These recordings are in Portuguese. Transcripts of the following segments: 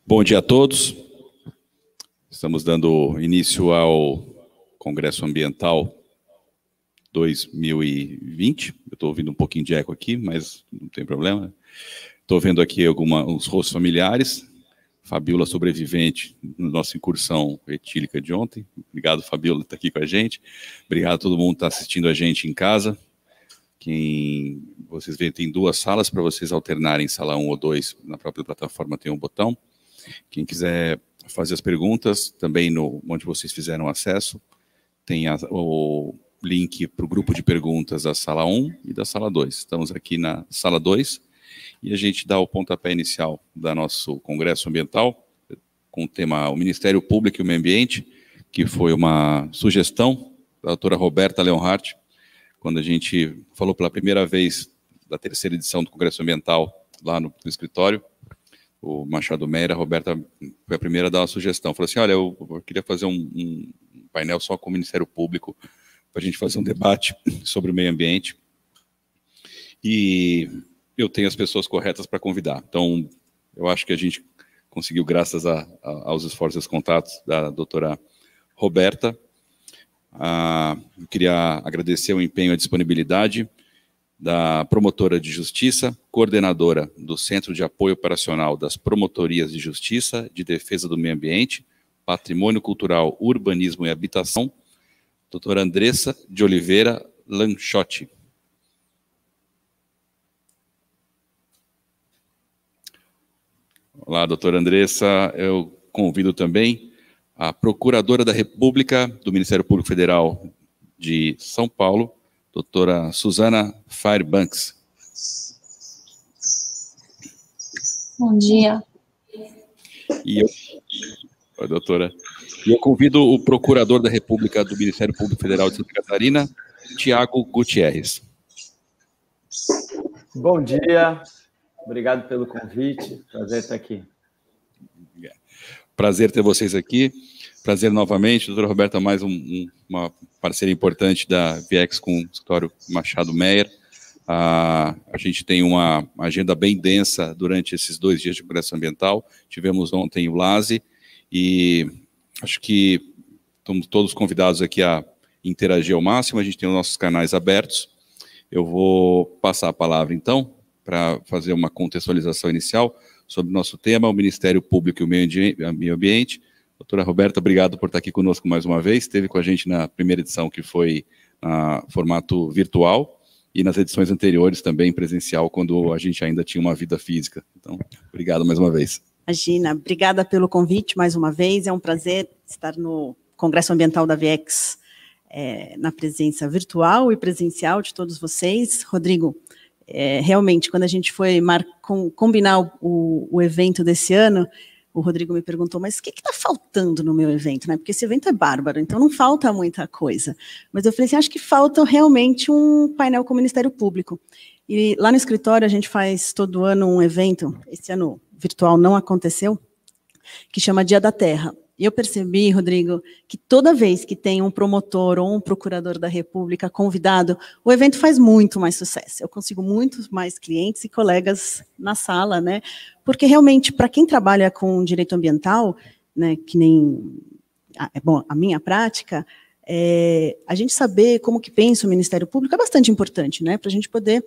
Bom dia a todos. Estamos dando início ao Congresso Ambiental 2020. Eu estou ouvindo um pouquinho de eco aqui, mas não tem problema. Estou vendo aqui uns rostos familiares. Fabiola, sobrevivente na nossa incursão etílica de ontem. Obrigado, Fabiola, por estar aqui com a gente. Obrigado a todo mundo que está assistindo a gente em casa. Vocês veem, tem duas salas para vocês alternarem, sala 1 ou 2, na própria plataforma tem um botão. Quem quiser fazer as perguntas, também onde vocês fizeram acesso, tem o link para o grupo de perguntas da sala 1 e da sala 2. Estamos aqui na sala 2 e a gente dá o pontapé inicial do nosso Congresso Ambiental, com o tema o Ministério Público e o Meio Ambiente, que foi uma sugestão da doutora Roberta Leonhardt, quando a gente falou pela primeira vez da terceira edição do Congresso Ambiental lá no escritório, o Machado Meira, a Roberta foi a primeira a dar uma sugestão. Falou assim, olha, eu queria fazer um painel só com o Ministério Público, para a gente fazer um debate sobre o meio ambiente. E eu tenho as pessoas corretas para convidar. Então, eu acho que a gente conseguiu, graças aos esforços e aos contatos da doutora Roberta. Eu queria agradecer o empenho e a disponibilidade da promotora de justiça, coordenadora do Centro de Apoio Operacional das Promotorias de Justiça, de Defesa do Meio Ambiente, Patrimônio Cultural, Urbanismo e Habitação, doutora Andressa de Oliveira Lanchotti. Olá, doutora Andressa. Eu convido também a Procuradora da República do Ministério Público Federal de São Paulo, doutora Suzana Fairbanks. Bom dia. Oi, doutora. E eu convido o Procurador da República do Ministério Público Federal de Santa Catarina, Tiago Gutierrez. Bom dia. Obrigado pelo convite. Prazer estar aqui. Prazer ter vocês aqui. Prazer novamente, doutora Roberta, mais uma parceria importante da VIEX com o escritório Machado Meira. A gente tem uma agenda bem densa durante esses 2 dias de Congresso Ambiental. Tivemos ontem o LASE e acho que estamos todos convidados aqui a interagir ao máximo. A gente tem os nossos canais abertos. Eu vou passar a palavra, então, para fazer uma contextualização inicial sobre o nosso tema, o Ministério Público e o Meio Ambiente. Doutora Roberta, obrigado por estar aqui conosco mais uma vez. Esteve com a gente na primeira edição, que foi no formato virtual, e nas edições anteriores também presencial, quando a gente ainda tinha uma vida física. Então, obrigado mais uma vez. Imagina, obrigada pelo convite mais uma vez. É um prazer estar no Congresso Ambiental da VIEX, na presença virtual e presencial de todos vocês. Rodrigo, realmente, quando a gente foi combinar o evento desse ano, o Rodrigo me perguntou, mas o que está faltando no meu evento? Né? Porque esse evento é bárbaro, então não falta muita coisa. Mas eu falei assim, acho que falta realmente um painel com o Ministério Público. E lá no escritório a gente faz todo ano um evento, esse ano virtual não aconteceu, que chama Dia da Terra. E eu percebi, Rodrigo, que toda vez que tem um promotor ou um procurador da República convidado, o evento faz muito mais sucesso. Eu consigo muitos mais clientes e colegas na sala, né? Porque realmente, para quem trabalha com direito ambiental, né, que nem a minha prática, a gente saber como que pensa o Ministério Público é bastante importante, né? Para a gente poder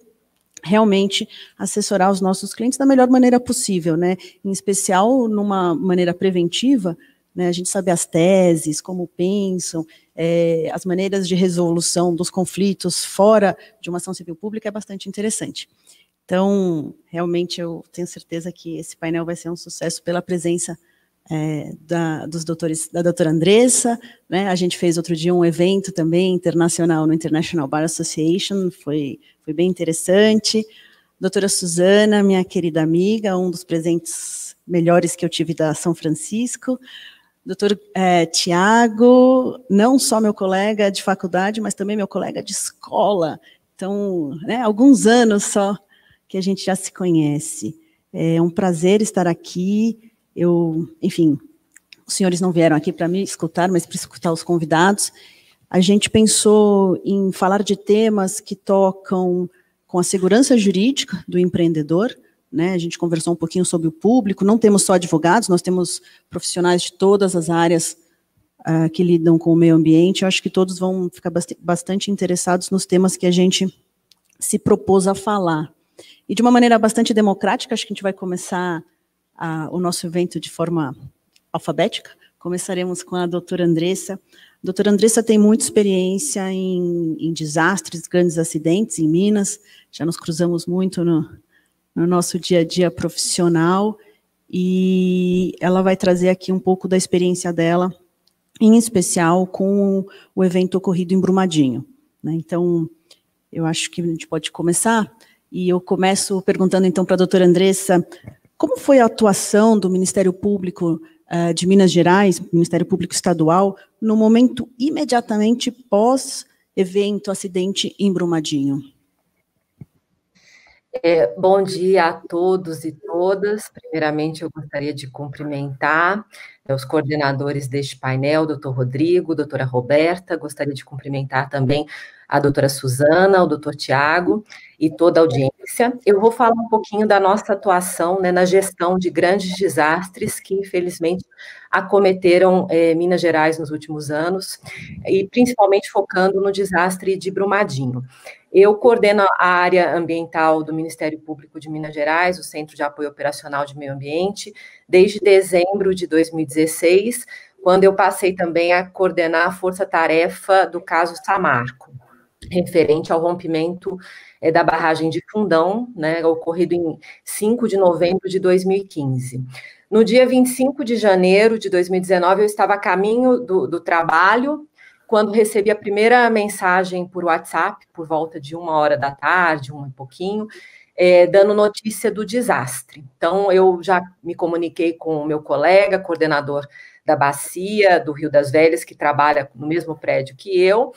realmente assessorar os nossos clientes da melhor maneira possível, né? Em especial numa maneira preventiva, né, a gente sabe as teses, como pensam, as maneiras de resolução dos conflitos fora de uma ação civil pública é bastante interessante. Então, realmente, eu tenho certeza que esse painel vai ser um sucesso pela presença da doutora Andressa, né? A gente fez outro dia um evento também internacional no International Bar Association, foi bem interessante. Doutora Suzana, minha querida amiga, um dos presentes melhores que eu tive da São Francisco. Doutor Tiago, não só meu colega de faculdade, mas também meu colega de escola. Então, né, alguns anos só que a gente já se conhece. É um prazer estar aqui. Enfim, os senhores não vieram aqui para me escutar, mas para escutar os convidados. A gente pensou em falar de temas que tocam com a segurança jurídica do empreendedor, né? A gente conversou um pouquinho sobre o público, não temos só advogados, nós temos profissionais de todas as áreas que lidam com o meio ambiente. Eu acho que todos vão ficar bastante interessados nos temas que a gente se propôs a falar. E de uma maneira bastante democrática, acho que a gente vai começar o nosso evento de forma alfabética. Começaremos com a doutora Andressa. A doutora Andressa tem muita experiência em desastres, grandes acidentes em Minas, já nos cruzamos muito no nosso dia a dia profissional, e ela vai trazer aqui um pouco da experiência dela, em especial com o evento ocorrido em Brumadinho, né? Então, eu acho que a gente pode começar, e eu começo perguntando então para a doutora Andressa, como foi a atuação do Ministério Público de Minas Gerais, Ministério Público Estadual, no momento imediatamente pós-evento, acidente em Brumadinho? Bom dia a todos e todas. Primeiramente, eu gostaria de cumprimentar os coordenadores deste painel, doutor Rodrigo, doutora Roberta. Gostaria de cumprimentar também a doutora Suzana, o doutor Tiago e toda a audiência. Eu vou falar um pouquinho da nossa atuação, né, na gestão de grandes desastres que, infelizmente, acometeram Minas Gerais nos últimos anos, e principalmente focando no desastre de Brumadinho. Eu coordeno a área ambiental do Ministério Público de Minas Gerais, o Centro de Apoio Operacional de Meio Ambiente, desde dezembro de 2016, quando eu passei também a coordenar a força-tarefa do caso Samarco, referente ao rompimento da barragem de Fundão, né, ocorrido em 5 de novembro de 2015. No dia 25 de janeiro de 2019, eu estava a caminho do trabalho, quando recebi a primeira mensagem por WhatsApp, por volta de 1h da tarde, 1 e pouquinho, dando notícia do desastre. Então, eu já me comuniquei com o meu colega, coordenador da Bacia, do Rio das Velhas, que trabalha no mesmo prédio que eu,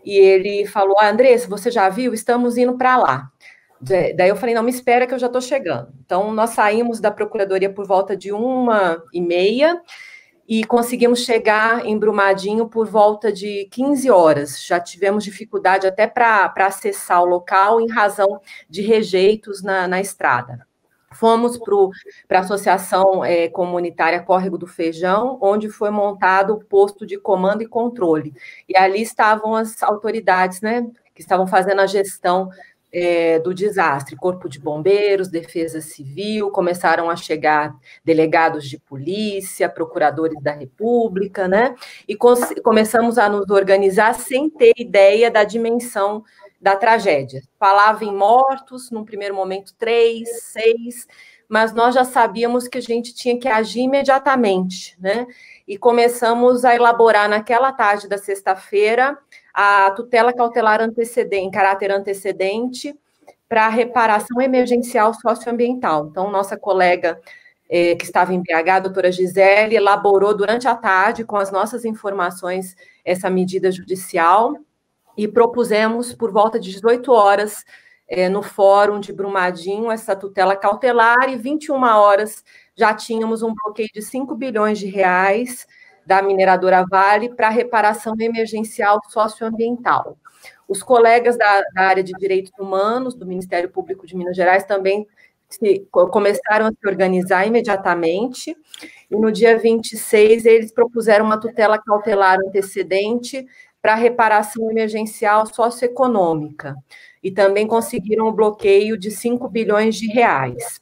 e ele falou, Andressa, você já viu? Estamos indo para lá. Daí eu falei, não, me espera que eu já estou chegando. Então, nós saímos da Procuradoria por volta de 1h30, e conseguimos chegar em Brumadinho por volta de 15 horas. Já tivemos dificuldade até para acessar o local em razão de rejeitos na estrada. Fomos para a Associação Comunitária Córrego do Feijão, onde foi montado o posto de comando e controle. E ali estavam as autoridades, né, que estavam fazendo a gestão do desastre, Corpo de Bombeiros, Defesa Civil, começaram a chegar delegados de polícia, procuradores da República, né? E começamos a nos organizar sem ter ideia da dimensão da tragédia. Falava em mortos, num primeiro momento 3, 6, mas nós já sabíamos que a gente tinha que agir imediatamente, né? E começamos a elaborar naquela tarde da sexta-feira a tutela cautelar em caráter antecedente para a reparação emergencial socioambiental. Então, nossa colega que estava em BH, a doutora Gisele, elaborou durante a tarde, com as nossas informações, essa medida judicial, e propusemos, por volta de 18 horas, no Fórum de Brumadinho, essa tutela cautelar, e 21 horas já tínhamos um bloqueio de 5 bilhões de reais da mineradora Vale para reparação emergencial socioambiental. Os colegas da área de direitos humanos do Ministério Público de Minas Gerais também começaram a se organizar imediatamente, e no dia 26 eles propuseram uma tutela cautelar antecedente para reparação emergencial socioeconômica, e também conseguiram o bloqueio de 5 bilhões de reais.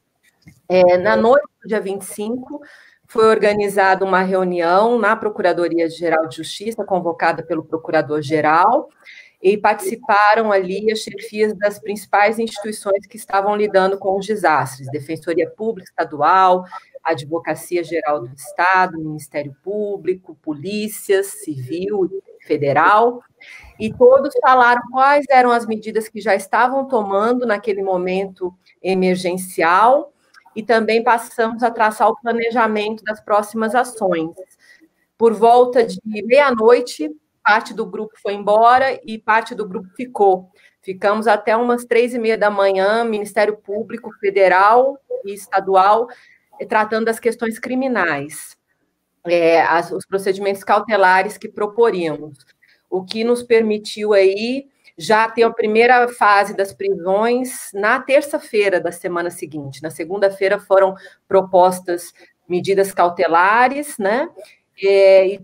Na noite do dia 25, foi organizada uma reunião na Procuradoria-Geral de Justiça, convocada pelo Procurador-Geral, e participaram ali as chefias das principais instituições que estavam lidando com os desastres, Defensoria Pública Estadual, Advocacia Geral do Estado, Ministério Público, Polícia Civil e Federal, e todos falaram quais eram as medidas que já estavam tomando naquele momento emergencial, e também passamos a traçar o planejamento das próximas ações. Por volta de meia-noite, parte do grupo foi embora e parte do grupo ficou. Ficamos até umas 3h30 da manhã, Ministério Público Federal e Estadual, tratando das questões criminais, os procedimentos cautelares que proporíamos, o que nos permitiu aí já tem a primeira fase das prisões na terça-feira da semana seguinte. Na segunda-feira foram propostas medidas cautelares, né? E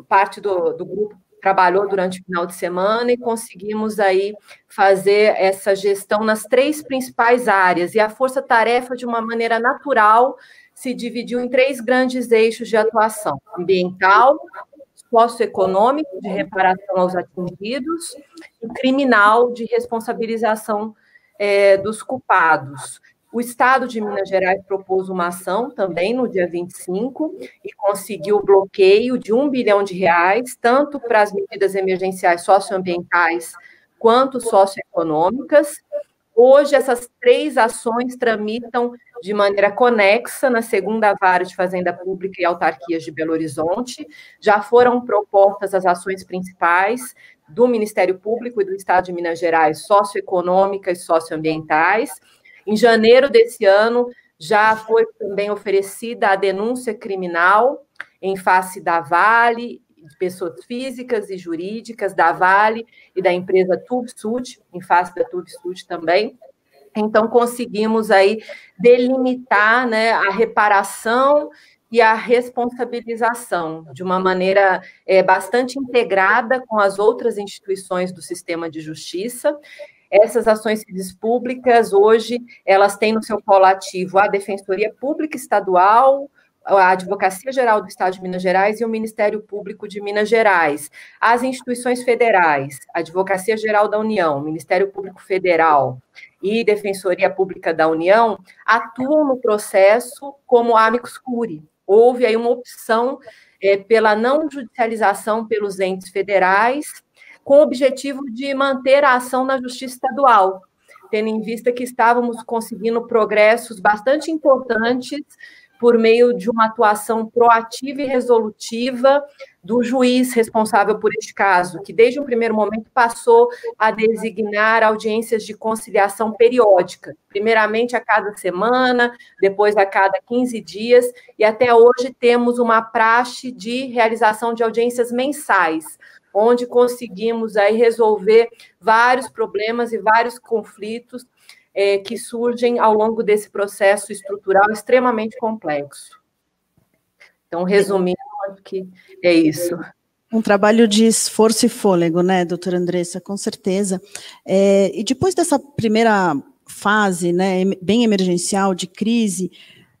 parte do grupo trabalhou durante o final de semana e conseguimos aí fazer essa gestão nas 3 principais áreas. E a força-tarefa, de uma maneira natural, se dividiu em 3 grandes eixos de atuação: ambiental, socioeconômico, de reparação aos atingidos, e criminal, de responsabilização dos culpados. O Estado de Minas Gerais propôs uma ação também no dia 25 e conseguiu o bloqueio de R$1 bilhão, tanto para as medidas emergenciais socioambientais quanto socioeconômicas. Hoje, essas 3 ações tramitam de maneira conexa na 2ª Vara de Fazenda Pública e Autarquias de Belo Horizonte. Já foram propostas as ações principais do Ministério Público e do Estado de Minas Gerais, socioeconômicas e socioambientais. Em janeiro desse ano, já foi também oferecida a denúncia criminal em face da Vale, de pessoas físicas e jurídicas da Vale e da empresa Tubsud, em face da Tubsud também. Então, conseguimos aí delimitar, né, a reparação e a responsabilização de uma maneira bastante integrada com as outras instituições do sistema de justiça. Essas ações civis públicas, hoje, elas têm no seu polo ativo a Defensoria Pública Estadual, a Advocacia Geral do Estado de Minas Gerais e o Ministério Público de Minas Gerais. As instituições federais, a Advocacia Geral da União, Ministério Público Federal e Defensoria Pública da União, atuam no processo como amicus curiae. Houve aí uma opção pela não judicialização pelos entes federais, com o objetivo de manter a ação na Justiça Estadual, tendo em vista que estávamos conseguindo progressos bastante importantes por meio de uma atuação proativa e resolutiva do juiz responsável por este caso, que desde o primeiro momento passou a designar audiências de conciliação periódica, primeiramente a cada semana, depois a cada 15 dias, e até hoje temos uma praxe de realização de audiências mensais, onde conseguimos aí resolver vários problemas e vários conflitos que surgem ao longo desse processo estrutural extremamente complexo. Então, resumindo, acho que é isso. Um trabalho de esforço e fôlego, né, doutora Andressa, com certeza. E depois dessa primeira fase, né, bem emergencial, de crise,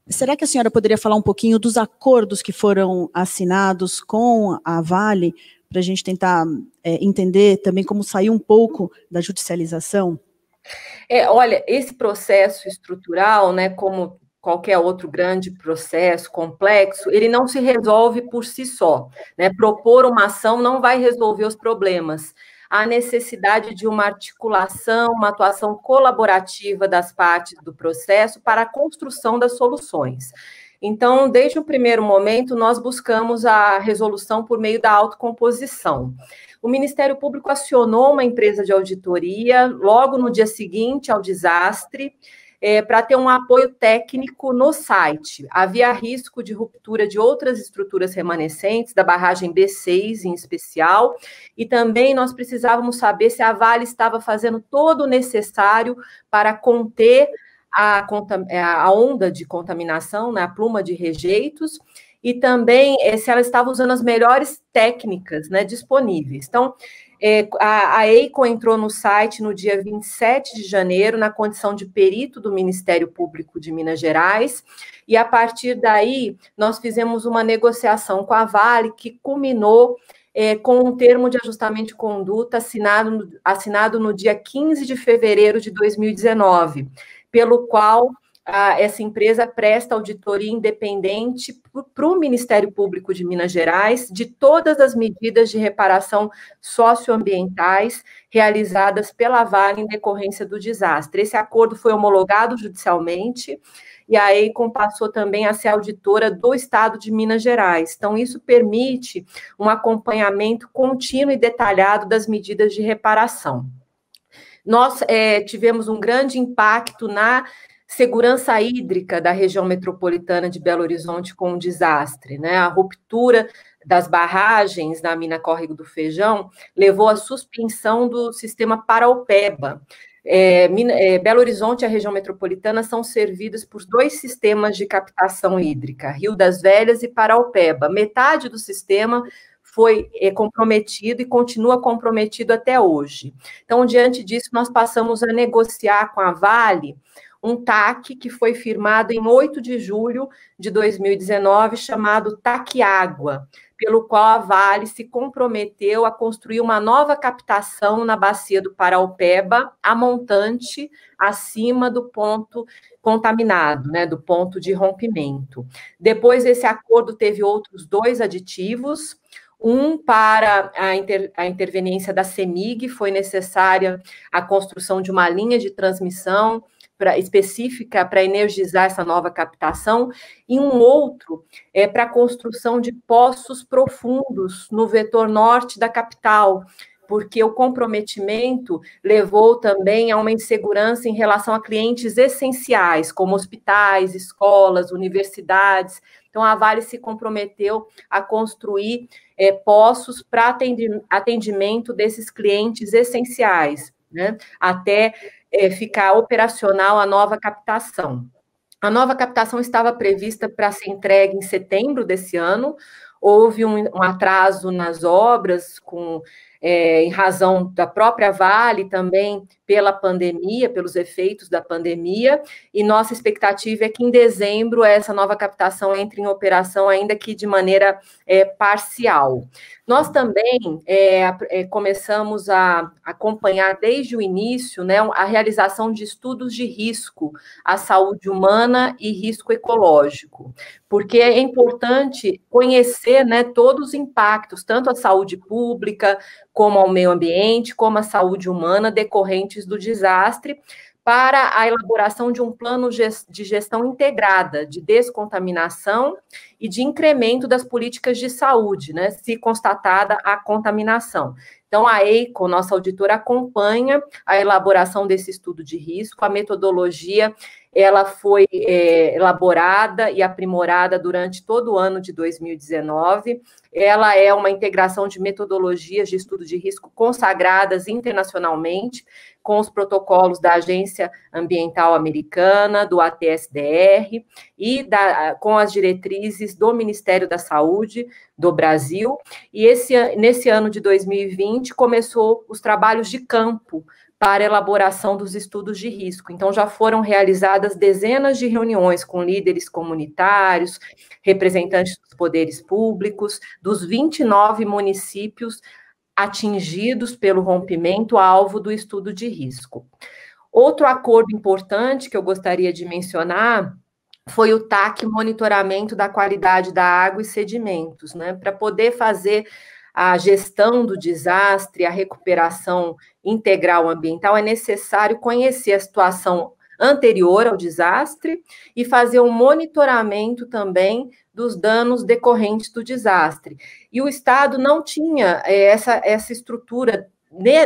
será que a senhora poderia falar um pouquinho dos acordos que foram assinados com a Vale, para a gente tentar entender também como sair um pouco da judicialização? Olha, esse processo estrutural, né, como qualquer outro grande processo complexo, ele não se resolve por si só, né? Propor uma ação não vai resolver os problemas. Há necessidade de uma articulação, uma atuação colaborativa das partes do processo para a construção das soluções. Então, desde o primeiro momento, nós buscamos a resolução por meio da autocomposição. O Ministério Público acionou uma empresa de auditoria logo no dia seguinte ao desastre, para ter um apoio técnico no site. Havia risco de ruptura de outras estruturas remanescentes, da barragem B6 em especial, e também nós precisávamos saber se a Vale estava fazendo todo o necessário para conter a onda de contaminação, né, a pluma de rejeitos, e também se ela estava usando as melhores técnicas, né, disponíveis. Então, a EICO entrou no site no dia 27 de janeiro, na condição de perito do Ministério Público de Minas Gerais, e a partir daí nós fizemos uma negociação com a Vale, que culminou com um termo de ajustamento de conduta assinado no dia 15 de fevereiro de 2019, pelo qual essa empresa presta auditoria independente para o Ministério Público de Minas Gerais de todas as medidas de reparação socioambientais realizadas pela Vale em decorrência do desastre. Esse acordo foi homologado judicialmente e a EICOM passou também a ser auditora do Estado de Minas Gerais. Então, isso permite um acompanhamento contínuo e detalhado das medidas de reparação. Nós tivemos um grande impacto na segurança hídrica da região metropolitana de Belo Horizonte com o desastre, né? A ruptura das barragens na mina Córrego do Feijão levou à suspensão do sistema Paraopeba. Belo Horizonte e a região metropolitana são servidas por 2 sistemas de captação hídrica, Rio das Velhas e Paraopeba. Metade do sistema foi comprometido e continua comprometido até hoje. Então, diante disso, nós passamos a negociar com a Vale um TAC que foi firmado em 8 de julho de 2019, chamado TAC Água, pelo qual a Vale se comprometeu a construir uma nova captação na bacia do Paraopeba, a montante, acima do ponto contaminado, né, do ponto de rompimento. Depois, esse acordo teve outros 2 aditivos. Um, para a interveniência da CEMIG, foi necessária a construção de uma linha de transmissão específica para energizar essa nova captação, e um outro para a construção de poços profundos no vetor norte da capital, porque o comprometimento levou também a uma insegurança em relação a clientes essenciais, como hospitais, escolas, universidades. Então, a Vale se comprometeu a construir poços para atendimento desses clientes essenciais, né, até ficar operacional a nova captação. A nova captação estava prevista para ser entregue em setembro desse ano. Houve um atraso nas obras, em razão da própria Vale, também pela pandemia, pelos efeitos da pandemia, e nossa expectativa é que em dezembro essa nova captação entre em operação, ainda que de maneira parcial. Nós também começamos a acompanhar desde o início, né, a realização de estudos de risco à saúde humana e risco ecológico, porque é importante conhecer, né, todos os impactos, tanto à saúde pública, como ao meio ambiente, como à saúde humana decorrentes do desastre, para a elaboração de um plano de gestão integrada, de descontaminação e de incremento das políticas de saúde, né, se constatada a contaminação. Então, a EICO, nossa auditora, acompanha a elaboração desse estudo de risco, a metodologia, ela foi elaborada e aprimorada durante todo o ano de 2019, ela é uma integração de metodologias de estudo de risco consagradas internacionalmente, com os protocolos da Agência Ambiental Americana, do ATSDR, e com as diretrizes do Ministério da Saúde do Brasil, e nesse ano de 2020 começou os trabalhos de campo para elaboração dos estudos de risco. Então, já foram realizadas dezenas de reuniões com líderes comunitários, representantes dos poderes públicos, dos 29 municípios atingidos pelo rompimento alvo do estudo de risco. Outro acordo importante que eu gostaria de mencionar foi o TAC Monitoramento da Qualidade da Água e Sedimentos, né, para poder fazer a gestão do desastre, a recuperação integral ambiental, é necessário conhecer a situação anterior ao desastre e fazer um monitoramento também dos danos decorrentes do desastre. E o Estado não tinha essa estrutura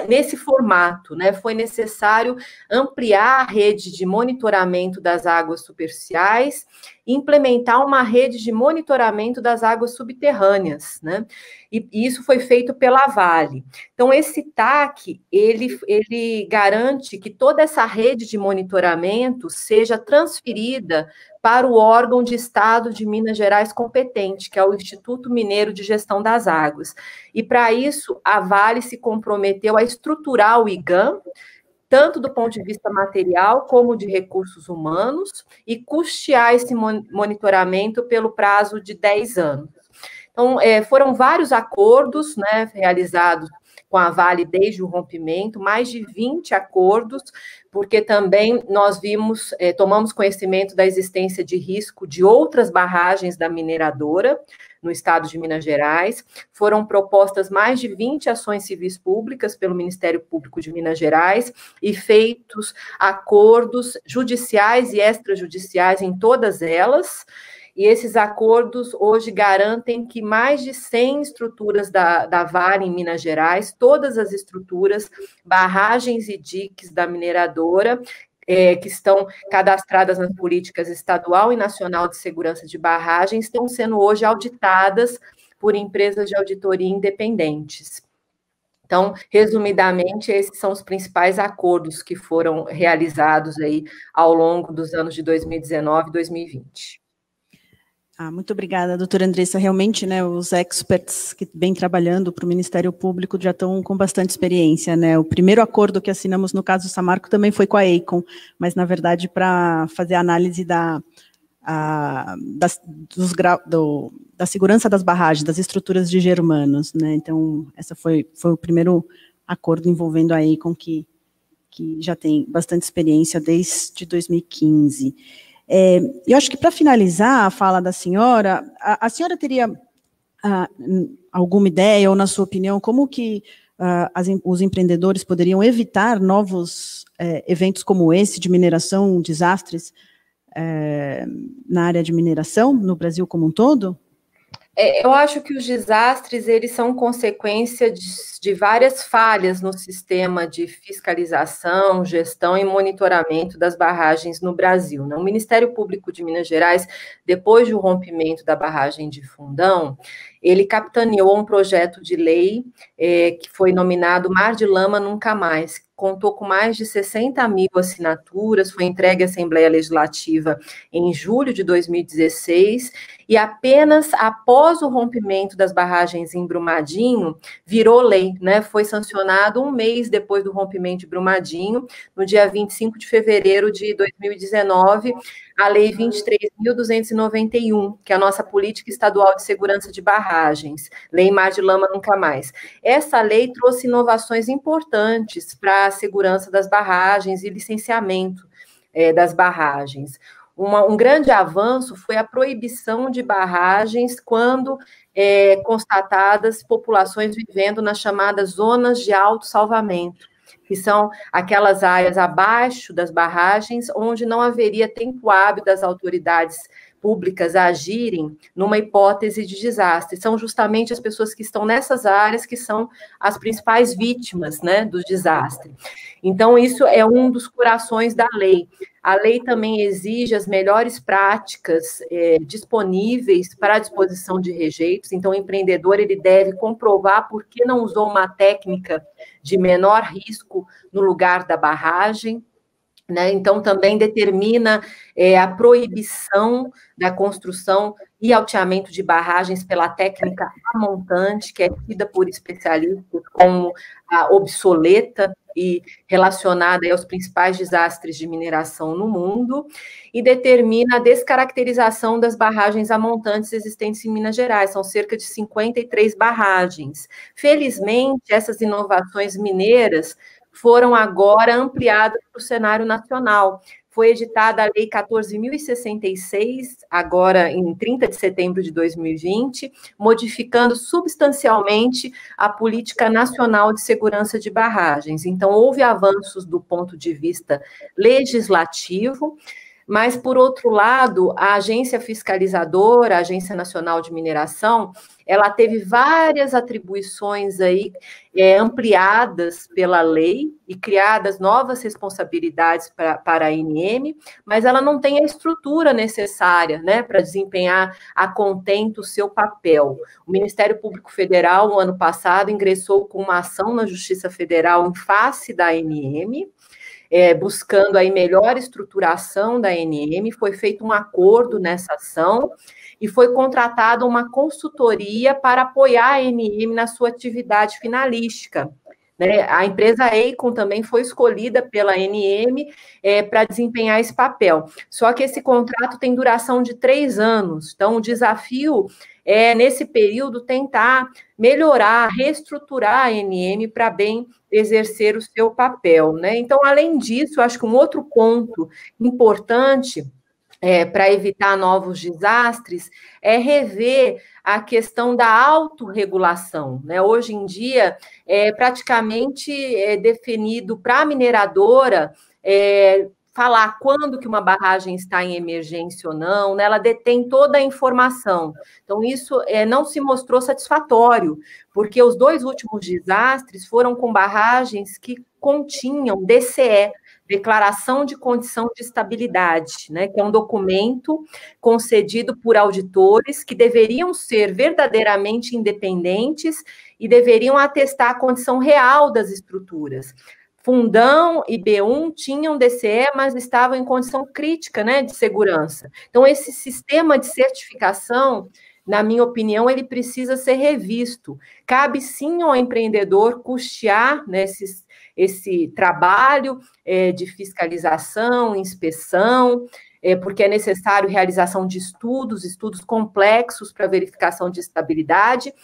nesse formato, né? Foi necessário ampliar a rede de monitoramento das águas superficiais e implementar uma rede de monitoramento das águas subterrâneas, né? E isso foi feito pela Vale. Então, esse TAC, ele garante que toda essa rede de monitoramento seja transferida para o órgão de Estado de Minas Gerais competente, que é o Instituto Mineiro de Gestão das Águas. E, para isso, a Vale se comprometeu a estruturar o IGAM, tanto do ponto de vista material como de recursos humanos, e custear esse monitoramento pelo prazo de 10 anos. Então, foram vários acordos, né, realizados com a Vale desde o rompimento, mais de 20 acordos, porque também nós tomamos conhecimento da existência de risco de outras barragens da mineradora no estado de Minas Gerais. Foram propostas mais de 20 ações civis públicas pelo Ministério Público de Minas Gerais e feitos acordos judiciais e extrajudiciais em todas elas. E esses acordos hoje garantem que mais de 100 estruturas da Vale em Minas Gerais, todas as estruturas, barragens e diques da mineradora, que estão cadastradas nas políticas estadual e nacional de segurança de barragens, estão sendo hoje auditadas por empresas de auditoria independentes. Então, resumidamente, esses são os principais acordos que foram realizados aí ao longo dos anos de 2019 e 2020. Muito obrigada, doutora Andressa. Realmente, né, os experts que vêm trabalhando para o Ministério Público já estão com bastante experiência, né? O primeiro acordo que assinamos no caso Samarco também foi com a EICOM, mas, na verdade, para fazer a análise da segurança das barragens, das estruturas de germanos, né? Então, essa foi o primeiro acordo envolvendo a EICOM, que já tem bastante experiência desde 2015. Eu acho que, para finalizar a fala da senhora, a senhora teria alguma ideia, ou, na sua opinião, como que os empreendedores poderiam evitar novos eventos como esse, de mineração, desastres, na área de mineração, no Brasil como um todo? Eu acho que os desastres, eles são consequência de várias falhas no sistema de fiscalização, gestão e monitoramento das barragens no Brasil. O Ministério Público de Minas Gerais, depois do rompimento da barragem de Fundão, ele capitaneou um projeto de lei que foi nominado Mar de Lama Nunca Mais, contou com mais de 60 mil assinaturas, foi entregue à Assembleia Legislativa em julho de 2016, e apenas após o rompimento das barragens em Brumadinho, virou lei, né? Foi sancionado um mês depois do rompimento de Brumadinho, no dia 25 de fevereiro de 2019, a Lei 23.291, que é a nossa Política Estadual de Segurança de Barragens, Lei Mar de Lama Nunca Mais. Essa lei trouxe inovações importantes para a segurança das barragens e licenciamento das barragens. Um grande avanço foi a proibição de barragens quando constatadas populações vivendo nas chamadas zonas de autossalvamento, que são aquelas áreas abaixo das barragens onde não haveria tempo hábil das autoridades públicas a agirem numa hipótese de desastre. São justamente as pessoas que estão nessas áreas que são as principais vítimas, né, do desastre. Então, isso é um dos corações da lei. A lei também exige as melhores práticas disponíveis para a disposição de rejeitos. Então, o empreendedor ele deve comprovar por que não usou uma técnica de menor risco no lugar da barragem, né? Então, também determina a proibição da construção e alteamento de barragens pela técnica amontante, que é tida por especialistas como a obsoleta e relacionada aos principais desastres de mineração no mundo, e determina a descaracterização das barragens amontantes existentes em Minas Gerais. São cerca de 53 barragens. Felizmente, essas inovações mineiras foram agora ampliadas para o cenário nacional. Foi editada a Lei 14.066, agora em 30 de setembro de 2020, modificando substancialmente a Política Nacional de Segurança de Barragens. Então, houve avanços do ponto de vista legislativo, mas, por outro lado, a agência fiscalizadora, a Agência Nacional de Mineração, ela teve várias atribuições aí ampliadas pela lei e criadas novas responsabilidades para a ANM, mas ela não tem a estrutura necessária, né, para desempenhar a contento o seu papel. O Ministério Público Federal, no ano passado, ingressou com uma ação na Justiça Federal em face da ANM, buscando aí melhor estruturação da ANM, foi feito um acordo nessa ação e foi contratada uma consultoria para apoiar a ANM na sua atividade finalística, né? A empresa EICOM também foi escolhida pela ANM para desempenhar esse papel. Só que esse contrato tem duração de 3 anos, então o desafio é, nesse período, tentar melhorar, reestruturar a ANM para bem exercer o seu papel, né? Então, além disso, eu acho que um outro ponto importante para evitar novos desastres é rever a questão da autorregulação, né? Hoje em dia, praticamente definido para a mineradora falar quando que uma barragem está em emergência ou não, né? Ela detém toda a informação. Então, isso não se mostrou satisfatório, porque os 2 últimos desastres foram com barragens que continham DCE, Declaração de Condição de Estabilidade, né, que é um documento concedido por auditores que deveriam ser verdadeiramente independentes e deveriam atestar a condição real das estruturas. Fundão e B1 tinham DCE, mas estavam em condição crítica, né, de segurança. Então, esse sistema de certificação, na minha opinião, ele precisa ser revisto. Cabe sim ao empreendedor custear, né, esse trabalho de fiscalização, inspeção, porque é necessário realização de estudos complexos para verificação de estabilidade,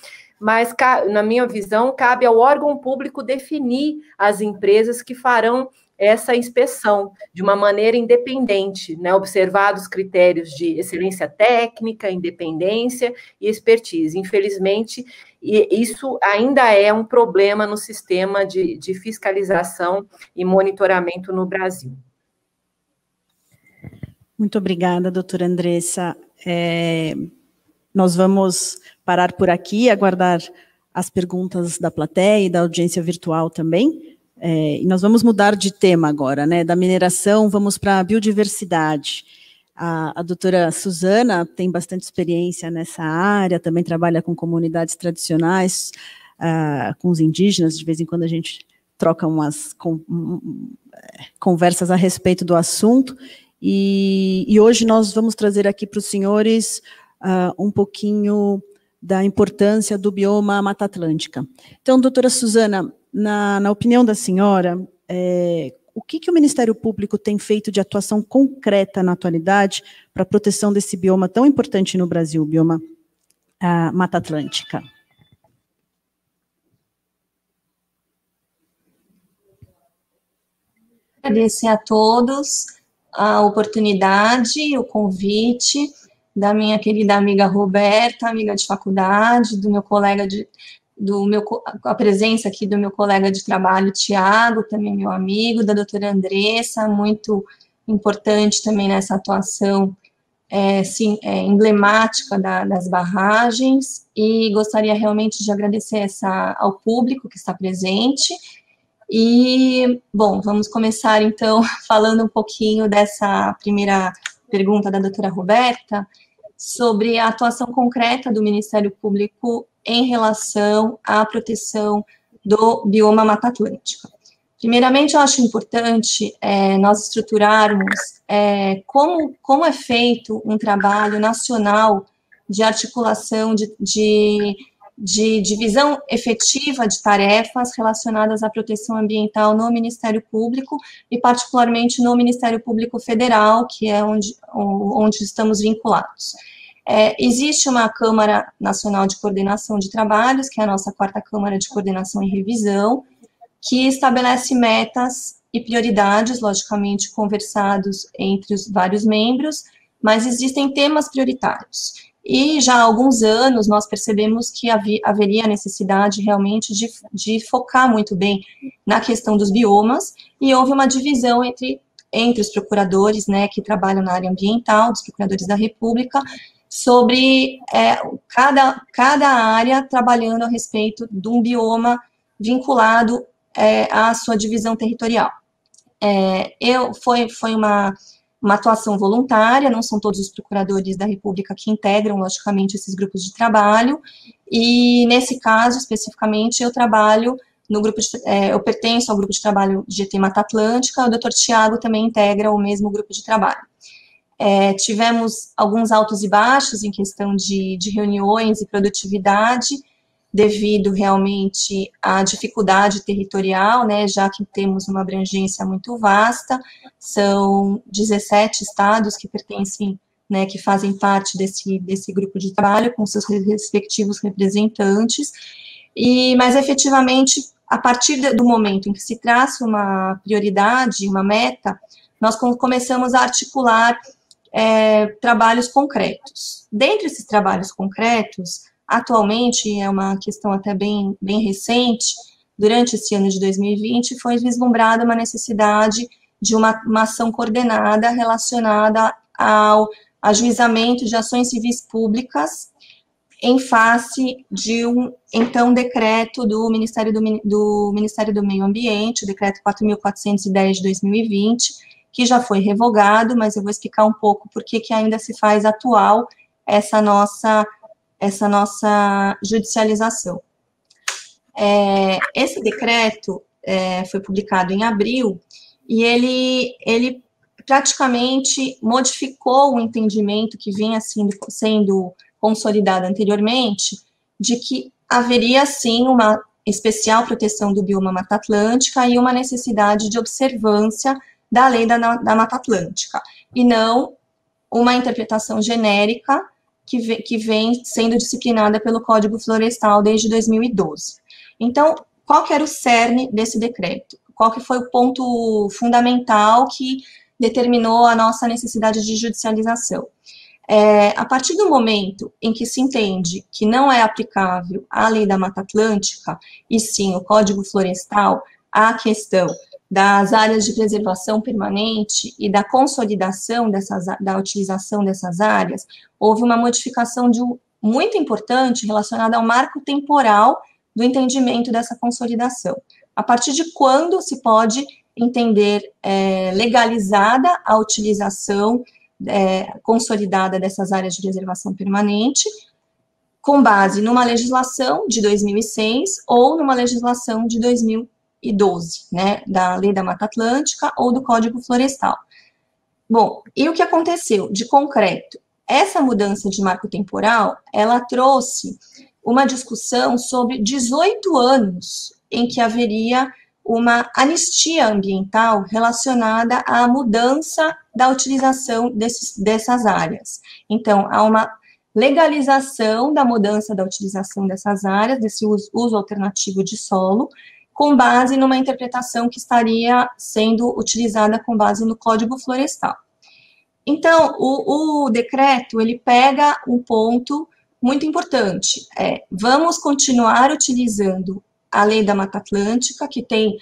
mas, na minha visão, cabe ao órgão público definir as empresas que farão essa inspeção de uma maneira independente, né, observados critérios de excelência técnica, independência e expertise. Infelizmente, isso ainda é um problema no sistema de fiscalização e monitoramento no Brasil. Muito obrigada, doutora Andressa. Nós vamos parar por aqui, aguardar as perguntas da plateia e da audiência virtual também. E nós vamos mudar de tema agora, né? Da mineração, vamos para a biodiversidade. A doutora Suzana tem bastante experiência nessa área, também trabalha com comunidades tradicionais, com os indígenas, de vez em quando a gente troca umas conversas a respeito do assunto, e hoje nós vamos trazer aqui para os senhores um pouquinho da importância do bioma Mata Atlântica. Então, doutora Suzana, na opinião da senhora, o que o Ministério Público tem feito de atuação concreta na atualidade para a proteção desse bioma tão importante no Brasil, o bioma Mata Atlântica? Agradecer a todos a oportunidade, o convite da minha querida amiga Roberta, amiga de faculdade, do meu colega a presença aqui do meu colega de trabalho, Tiago, também meu amigo, da doutora Andressa, muito importante também nessa atuação emblemática das barragens, e gostaria realmente de agradecer ao público que está presente. E, bom, vamos começar, então, falando um pouquinho dessa primeira pergunta da doutora Roberta, sobre a atuação concreta do Ministério Público em relação à proteção do bioma Mata Atlântica. Primeiramente, eu acho importante nós estruturarmos como é feito um trabalho nacional de articulação, de divisão efetiva de tarefas relacionadas à proteção ambiental no Ministério Público, e particularmente no Ministério Público Federal, que é onde estamos vinculados. Existe uma Câmara Nacional de Coordenação de Trabalhos, que é a nossa 4ª Câmara de Coordenação e Revisão, que estabelece metas e prioridades, logicamente conversados entre os vários membros, mas existem temas prioritários. E já há alguns anos nós percebemos que haveria a necessidade realmente de focar muito bem na questão dos biomas, e houve uma divisão entre os procuradores, né, que trabalham na área ambiental, dos procuradores da República, sobre cada área trabalhando a respeito de um bioma vinculado à sua divisão territorial. Foi uma atuação voluntária, não são todos os procuradores da República que integram, logicamente, esses grupos de trabalho, e nesse caso, especificamente, eu trabalho no grupo eu pertenço ao grupo de trabalho GT Mata Atlântica, o Dr. Tiago também integra o mesmo grupo de trabalho. Tivemos alguns altos e baixos em questão de reuniões e produtividade, devido realmente à dificuldade territorial, né, já que temos uma abrangência muito vasta, são 17 estados que pertencem, né, que fazem parte desse grupo de trabalho, com seus respectivos representantes, mas efetivamente, a partir do momento em que se traça uma prioridade, uma meta, nós começamos a articular trabalhos concretos. Dentre esses trabalhos concretos, atualmente, é uma questão até bem recente, durante esse ano de 2020, foi vislumbrada uma necessidade de uma ação coordenada relacionada ao ajuizamento de ações civis públicas em face de um, então, decreto do Ministério do Meio Ambiente, o decreto 4.410 de 2020, que já foi revogado, mas eu vou explicar um pouco por que ainda se faz atual essa nossa judicialização. Esse decreto foi publicado em abril, e ele praticamente modificou o entendimento que vinha sendo consolidado anteriormente, de que haveria, sim, uma especial proteção do bioma Mata Atlântica e uma necessidade de observância da lei da Mata Atlântica, e não uma interpretação genérica que vem sendo disciplinada pelo Código Florestal desde 2012. Então, qual que era o cerne desse decreto? Qual que foi o ponto fundamental que determinou a nossa necessidade de judicialização? A partir do momento em que se entende que não é aplicável a lei da Mata Atlântica, e sim o Código Florestal, a questão das áreas de preservação permanente e da consolidação da utilização dessas áreas, houve uma modificação muito importante relacionada ao marco temporal do entendimento dessa consolidação. A partir de quando se pode entender legalizada a utilização consolidada dessas áreas de preservação permanente, com base numa legislação de 2006 ou numa legislação de 2012, né, da Lei da Mata Atlântica ou do Código Florestal. Bom, e o que aconteceu de concreto? Essa mudança de marco temporal, ela trouxe uma discussão sobre 18 anos em que haveria uma anistia ambiental relacionada à mudança da utilização dessas áreas. Então, há uma legalização da mudança da utilização dessas áreas, desse uso alternativo de solo, com base numa interpretação que estaria sendo utilizada com base no Código Florestal. Então, o decreto, ele pega um ponto muito importante, vamos continuar utilizando a Lei da Mata Atlântica, que tem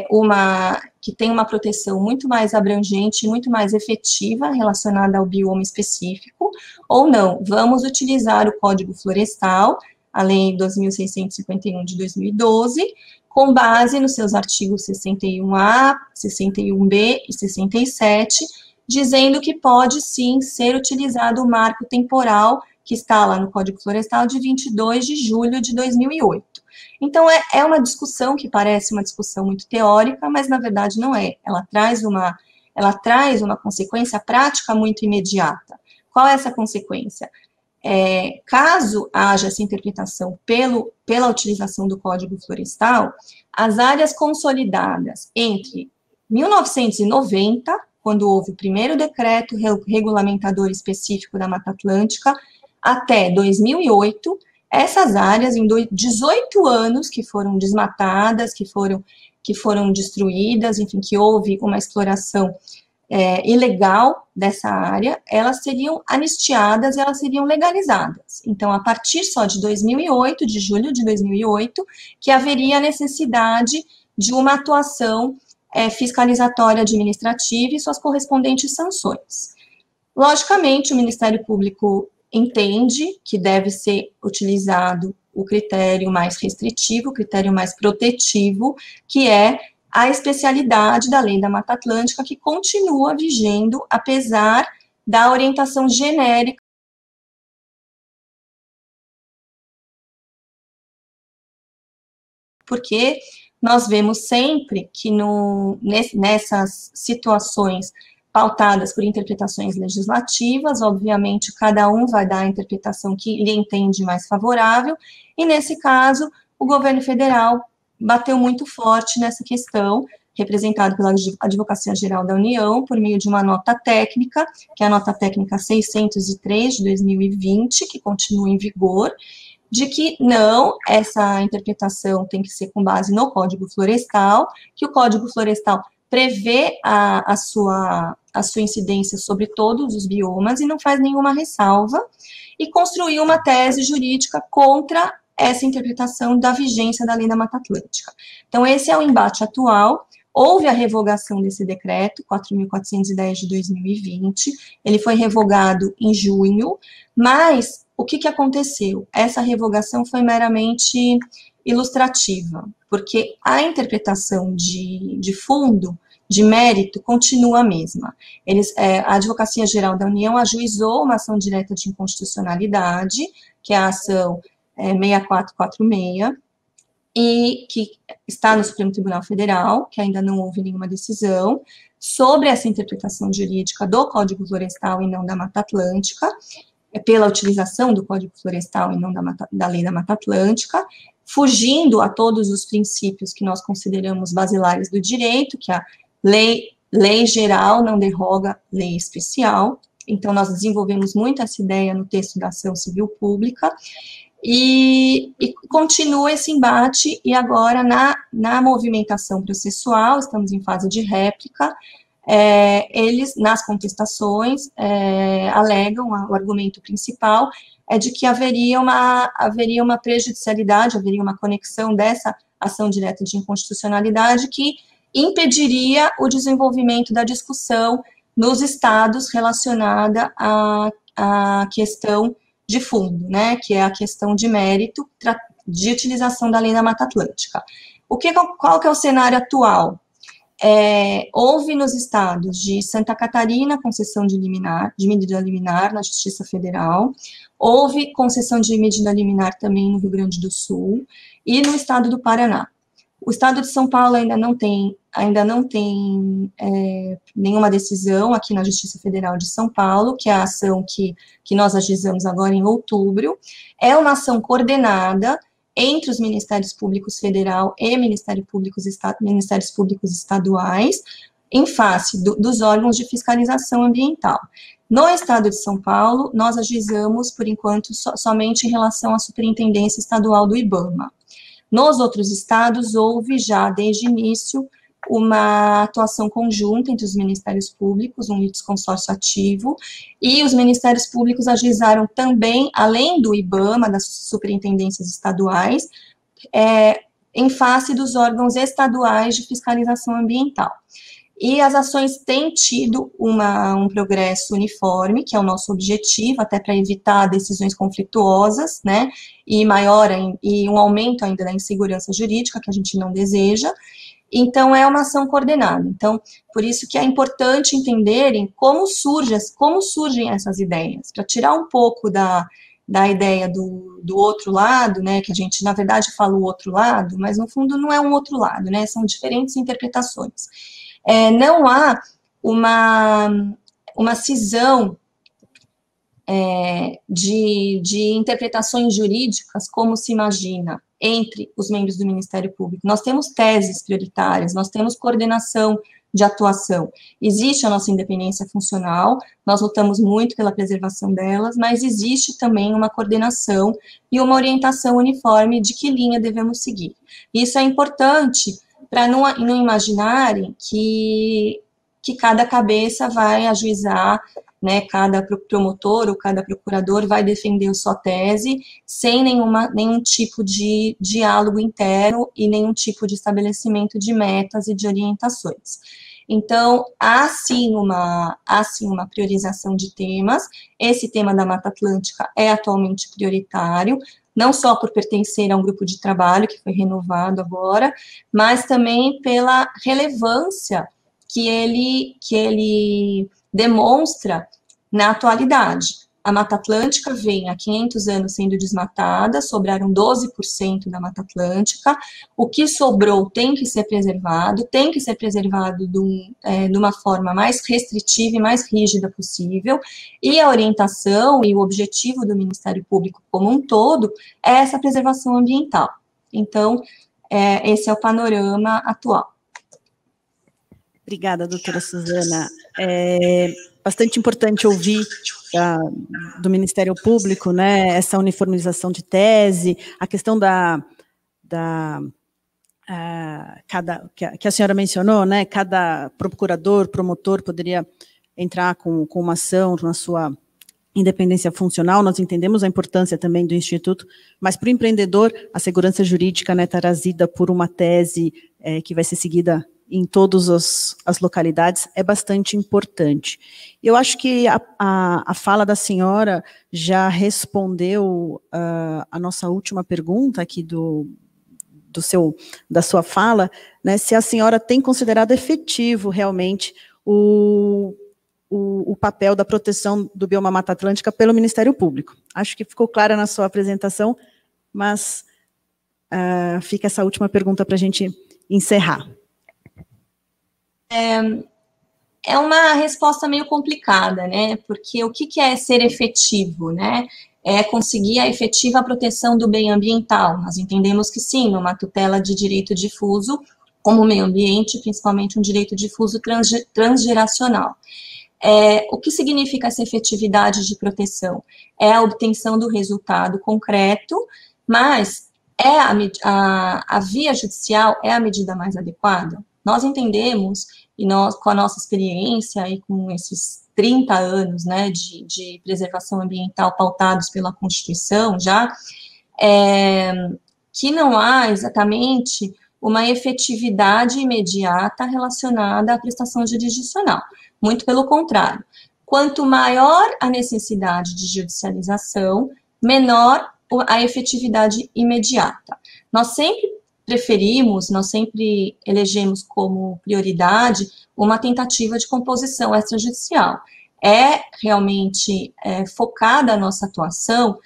uma proteção muito mais abrangente, muito mais efetiva relacionada ao bioma específico, ou não, vamos utilizar o Código Florestal, a Lei 2.651 de 2012, com base nos seus artigos 61A, 61B e 67, dizendo que pode sim ser utilizado o marco temporal que está lá no Código Florestal de 22 de julho de 2008. Então, é uma discussão que parece uma discussão muito teórica, mas na verdade não é. Ela traz uma consequência prática muito imediata. Qual é essa consequência? Caso haja essa interpretação pela utilização do Código Florestal, as áreas consolidadas entre 1990, quando houve o primeiro decreto regulamentador específico da Mata Atlântica, até 2008, essas áreas, em 18 anos que foram desmatadas, que foram destruídas, enfim, que houve uma exploração ilegal dessa área, elas seriam anistiadas e elas seriam legalizadas. Então, a partir só de 2008, de julho de 2008, que haveria a necessidade de uma atuação fiscalizatória administrativa e suas correspondentes sanções. Logicamente, o Ministério Público entende que deve ser utilizado o critério mais restritivo, o critério mais protetivo, que é a especialidade da Lei da Mata Atlântica, que continua vigendo, apesar da orientação genérica porque nós vemos sempre que nessas situações pautadas por interpretações legislativas, obviamente, cada um vai dar a interpretação que lhe entende mais favorável, e nesse caso, o governo federal bateu muito forte nessa questão, representado pela Advocacia Geral da União, por meio de uma nota técnica, que é a nota técnica 603 de 2020, que continua em vigor, de que não, essa interpretação tem que ser com base no Código Florestal, que o Código Florestal prevê a sua incidência sobre todos os biomas e não faz nenhuma ressalva, e construiu uma tese jurídica contra essa interpretação da vigência da Lei da Mata Atlântica. Então, esse é o embate atual. Houve a revogação desse decreto, 4.410 de 2020, ele foi revogado em junho, mas o que aconteceu? Essa revogação foi meramente ilustrativa, porque a interpretação de fundo, de mérito, continua a mesma. A Advocacia Geral da União ajuizou uma ação direta de inconstitucionalidade, que é a ação 6446, e que está no Supremo Tribunal Federal, que ainda não houve nenhuma decisão, sobre essa interpretação jurídica do Código Florestal e não da Mata Atlântica, pela utilização do Código Florestal e não da Lei da Mata Atlântica, fugindo a todos os princípios que nós consideramos basilares do direito, que a lei geral não derroga lei especial. Então, nós desenvolvemos muito essa ideia no texto da ação civil pública, e continua esse embate, e agora na movimentação processual, estamos em fase de réplica, eles, nas contestações, alegam, o argumento principal é de que haveria uma prejudicialidade, haveria uma conexão dessa ação direta de inconstitucionalidade que impediria o desenvolvimento da discussão nos estados relacionada à questão de fundo, né, que é a questão de mérito de utilização da Lei da Mata Atlântica. Qual que é o cenário atual? Houve nos estados de Santa Catarina concessão de medida liminar na Justiça Federal, houve concessão de medida liminar também no Rio Grande do Sul e no estado do Paraná. O estado de São Paulo ainda não tem nenhuma decisão aqui na Justiça Federal de São Paulo, que é a ação que nós ajuizamos agora em outubro. É uma ação coordenada entre os Ministérios Públicos Federal e Ministérios Públicos Estaduais, em face dos órgãos de fiscalização ambiental. No estado de São Paulo, nós ajuizamos, por enquanto, somente em relação à Superintendência Estadual do IBAMA. Nos outros estados, houve já, desde o início, uma atuação conjunta entre os Ministérios Públicos, um litisconsórcio ativo, e os Ministérios Públicos ajuizaram também, além do IBAMA, das superintendências estaduais, em face dos órgãos estaduais de fiscalização ambiental. E as ações têm tido um progresso uniforme, que é o nosso objetivo, até para evitar decisões conflituosas, né, e um aumento ainda da insegurança jurídica, que a gente não deseja. Então, é uma ação coordenada. Então, por isso que é importante entenderem como surgem essas ideias, para tirar um pouco da ideia do outro lado, né, que a gente, na verdade, fala o outro lado, mas, no fundo, não é um outro lado, né, são diferentes interpretações. Não há uma cisão de interpretações jurídicas, como se imagina, entre os membros do Ministério Público. Nós temos teses prioritárias, nós temos coordenação de atuação. Existe a nossa independência funcional, nós lutamos muito pela preservação delas, mas existe também uma coordenação e uma orientação uniforme de que linha devemos seguir. Isso é importante para não imaginarem que cada cabeça vai ajuizar, né, cada promotor ou cada procurador vai defender sua tese sem nenhum tipo de diálogo interno e nenhum tipo de estabelecimento de metas e de orientações. Então, há sim uma priorização de temas. Esse tema da Mata Atlântica é atualmente prioritário, não só por pertencer a um grupo de trabalho que foi renovado agora, mas também pela relevância que ele demonstra na atualidade. A Mata Atlântica vem há 500 anos sendo desmatada, sobraram 12% da Mata Atlântica, o que sobrou tem que ser preservado de uma forma mais restritiva e mais rígida possível, e a orientação e o objetivo do Ministério Público como um todo é essa preservação ambiental. Então, esse é o panorama atual. Obrigada, doutora Suzana. É bastante importante ouvir do Ministério Público, né, essa uniformização de tese, a questão que a senhora mencionou, né, cada procurador, promotor poderia entrar com uma ação na sua independência funcional. Nós entendemos a importância também do Instituto, mas para o empreendedor, a segurança jurídica, né, trazida por uma tese que vai ser seguida em todas as localidades é bastante importante. Eu acho que a fala da senhora já respondeu a nossa última pergunta aqui da sua fala, né, se a senhora tem considerado efetivo realmente o papel da proteção do bioma Mata Atlântica pelo Ministério Público. Acho que ficou clara na sua apresentação, mas fica essa última pergunta para a gente encerrar. É uma resposta meio complicada, né? Porque o que é ser efetivo, né? É conseguir a efetiva proteção do bem ambiental. Nós entendemos que sim, numa tutela de direito difuso, como o meio ambiente, principalmente um direito difuso transgeracional. O que significa essa efetividade de proteção? É a obtenção do resultado concreto, mas a via judicial é a medida mais adequada? Nós entendemos, e nós, com a nossa experiência e com esses 30 anos, né, de preservação ambiental pautados pela Constituição já, que não há exatamente uma efetividade imediata relacionada à prestação jurisdicional. Muito pelo contrário. Quanto maior a necessidade de judicialização, menor a efetividade imediata. Nós sempre elegemos como prioridade uma tentativa de composição extrajudicial. É realmente focada a nossa atuação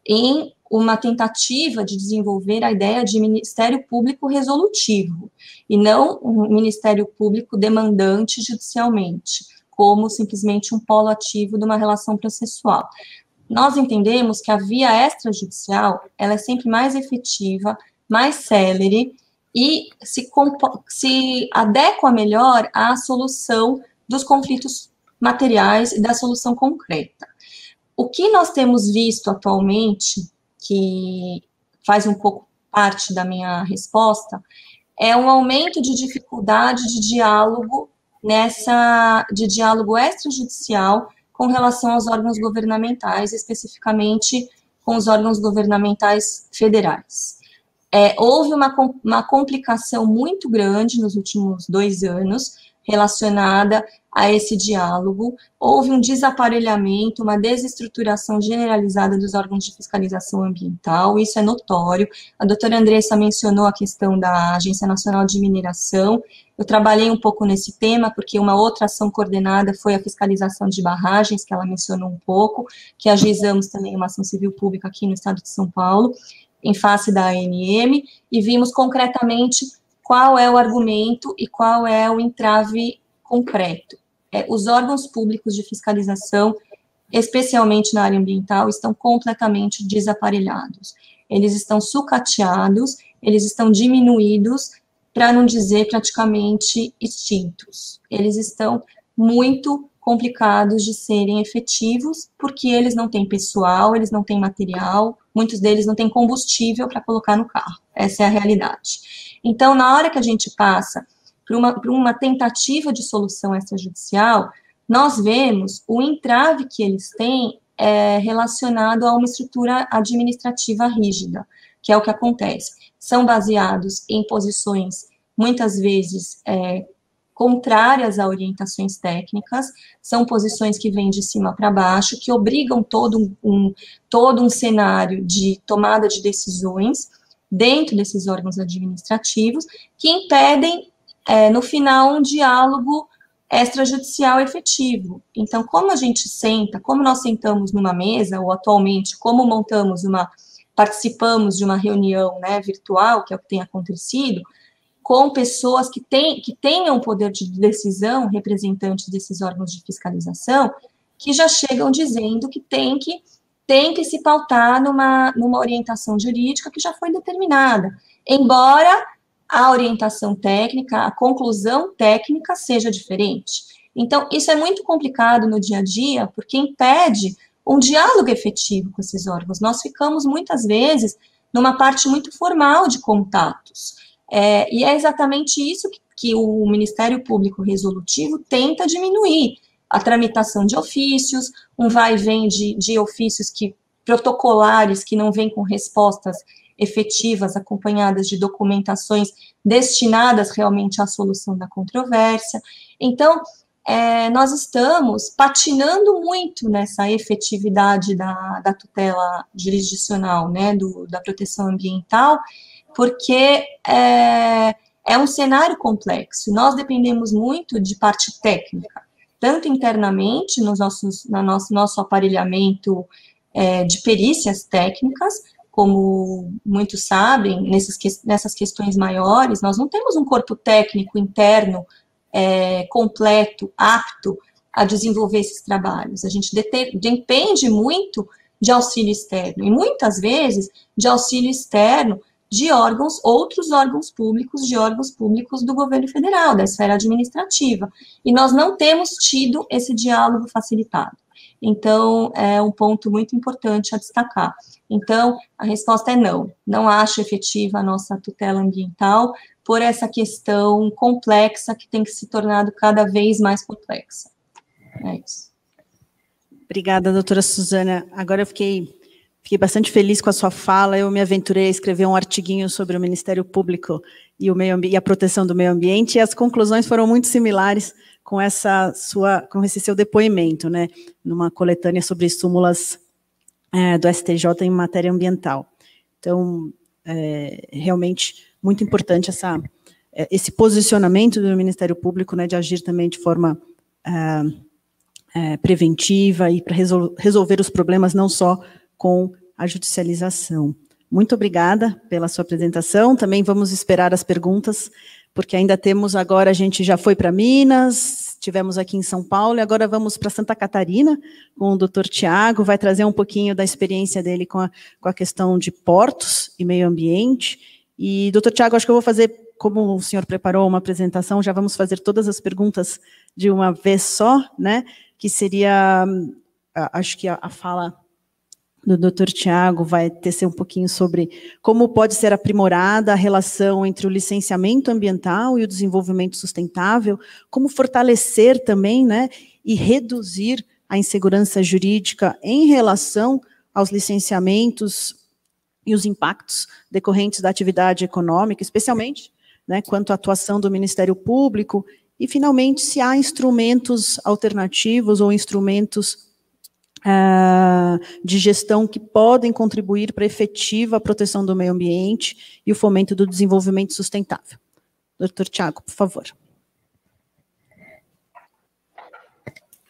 em uma tentativa de desenvolver a ideia de Ministério Público resolutivo, e não um Ministério Público demandante judicialmente, como simplesmente um polo ativo de uma relação processual. Nós entendemos que a via extrajudicial, ela é sempre mais efetiva, mais célere, e se adequa melhor à solução dos conflitos materiais e da solução concreta. O que nós temos visto atualmente, que faz um pouco parte da minha resposta, é um aumento de dificuldade de diálogo extrajudicial com relação aos órgãos governamentais, especificamente com os órgãos governamentais federais. Houve uma complicação muito grande nos últimos 2 anos relacionada a esse diálogo. Houve um desaparelhamento, uma desestruturação generalizada dos órgãos de fiscalização ambiental, isso é notório. A doutora Andressa mencionou a questão da Agência Nacional de Mineração. Eu trabalhei um pouco nesse tema, porque uma outra ação coordenada foi a fiscalização de barragens, que ela mencionou um pouco, que ajuizamos também uma ação civil pública aqui no estado de São Paulo, em face da ANM, e vimos concretamente qual é o argumento e qual é o entrave concreto. Os órgãos públicos de fiscalização, especialmente na área ambiental, estão completamente desaparelhados. Eles estão sucateados, eles estão diminuídos, para não dizer praticamente extintos. Eles estão muito complicados de serem efetivos, porque eles não têm pessoal, eles não têm material, muitos deles não têm combustível para colocar no carro. Essa é a realidade. Então, na hora que a gente passa por uma tentativa de solução extrajudicial, nós vemos o entrave que eles têm relacionado a uma estrutura administrativa rígida, que é o que acontece. São baseados em posições, muitas vezes, contrárias a orientações técnicas, são posições que vêm de cima para baixo, que obrigam todo um cenário de tomada de decisões dentro desses órgãos administrativos, que impedem, no final, um diálogo extrajudicial efetivo. Então, como nós sentamos numa mesa, ou atualmente, como participamos de uma reunião, né, virtual, que é o que tem acontecido, com pessoas que tenham poder de decisão, representantes desses órgãos de fiscalização, que já chegam dizendo que tem que se pautar numa orientação jurídica que já foi determinada, embora a orientação técnica, a conclusão técnica seja diferente. Então, isso é muito complicado no dia a dia, porque impede um diálogo efetivo com esses órgãos. Nós ficamos, muitas vezes, numa parte muito formal de contatos. E é exatamente isso que o Ministério Público Resolutivo tenta diminuir. A tramitação de ofícios, um vai e vem de ofícios protocolares que não vêm com respostas efetivas, acompanhadas de documentações destinadas realmente à solução da controvérsia. Então, nós estamos patinando muito nessa efetividade da tutela jurisdicional, né, da proteção ambiental, porque é um cenário complexo. Nós dependemos muito de parte técnica, tanto internamente, no nosso aparelhamento de perícias técnicas, como muitos sabem, nessas questões maiores, nós não temos um corpo técnico interno completo, apto a desenvolver esses trabalhos. A gente depende muito de auxílio externo, e muitas vezes de auxílio externo de outros órgãos públicos do governo federal, da esfera administrativa. E nós não temos tido esse diálogo facilitado. Então, é um ponto muito importante a destacar. Então, a resposta é não. Não acho efetiva a nossa tutela ambiental por essa questão complexa que tem que se tornado cada vez mais complexa. É isso. Obrigada, doutora Suzana. Agora eu fiquei bastante feliz com a sua fala. Eu me aventurei a escrever um artiguinho sobre o Ministério Público e a proteção do meio ambiente, e as conclusões foram muito similares com esse seu depoimento, né, numa coletânea sobre súmulas do STJ em matéria ambiental. Então, realmente muito importante esse posicionamento do Ministério Público, né, de agir também de forma preventiva e para resolver os problemas não só com a judicialização. Muito obrigada pela sua apresentação. Também vamos esperar as perguntas, porque ainda temos agora, a gente já foi para Minas, estivemos aqui em São Paulo, e agora vamos para Santa Catarina, com o doutor Tiago, vai trazer um pouquinho da experiência dele com a questão de portos e meio ambiente. E, doutor Tiago, acho que eu vou fazer, como o senhor preparou uma apresentação, já vamos fazer todas as perguntas de uma vez só, né, que seria, acho que a fala do Dr. Tiago vai tecer um pouquinho sobre como pode ser aprimorada a relação entre o licenciamento ambiental e o desenvolvimento sustentável, como fortalecer também, né, e reduzir a insegurança jurídica em relação aos licenciamentos e os impactos decorrentes da atividade econômica, especialmente, né, quanto à atuação do Ministério Público, e, finalmente, se há instrumentos alternativos ou instrumentos de gestão que podem contribuir para a efetiva proteção do meio ambiente e o fomento do desenvolvimento sustentável. Dr. Tiago, por favor.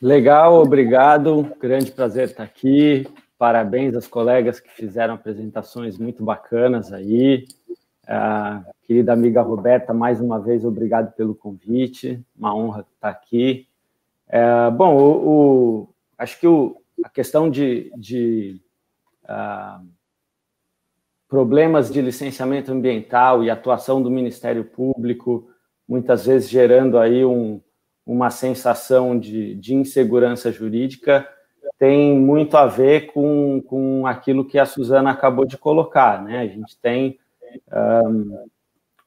Legal, obrigado. Grande prazer estar aqui. Parabéns às colegas que fizeram apresentações muito bacanas aí. Querida amiga Roberta, mais uma vez, obrigado pelo convite. Uma honra estar aqui. Bom, acho que a questão de problemas de licenciamento ambiental e atuação do Ministério Público, muitas vezes gerando aí uma sensação de insegurança jurídica, tem muito a ver com aquilo que a Suzana acabou de colocar, né? A gente tem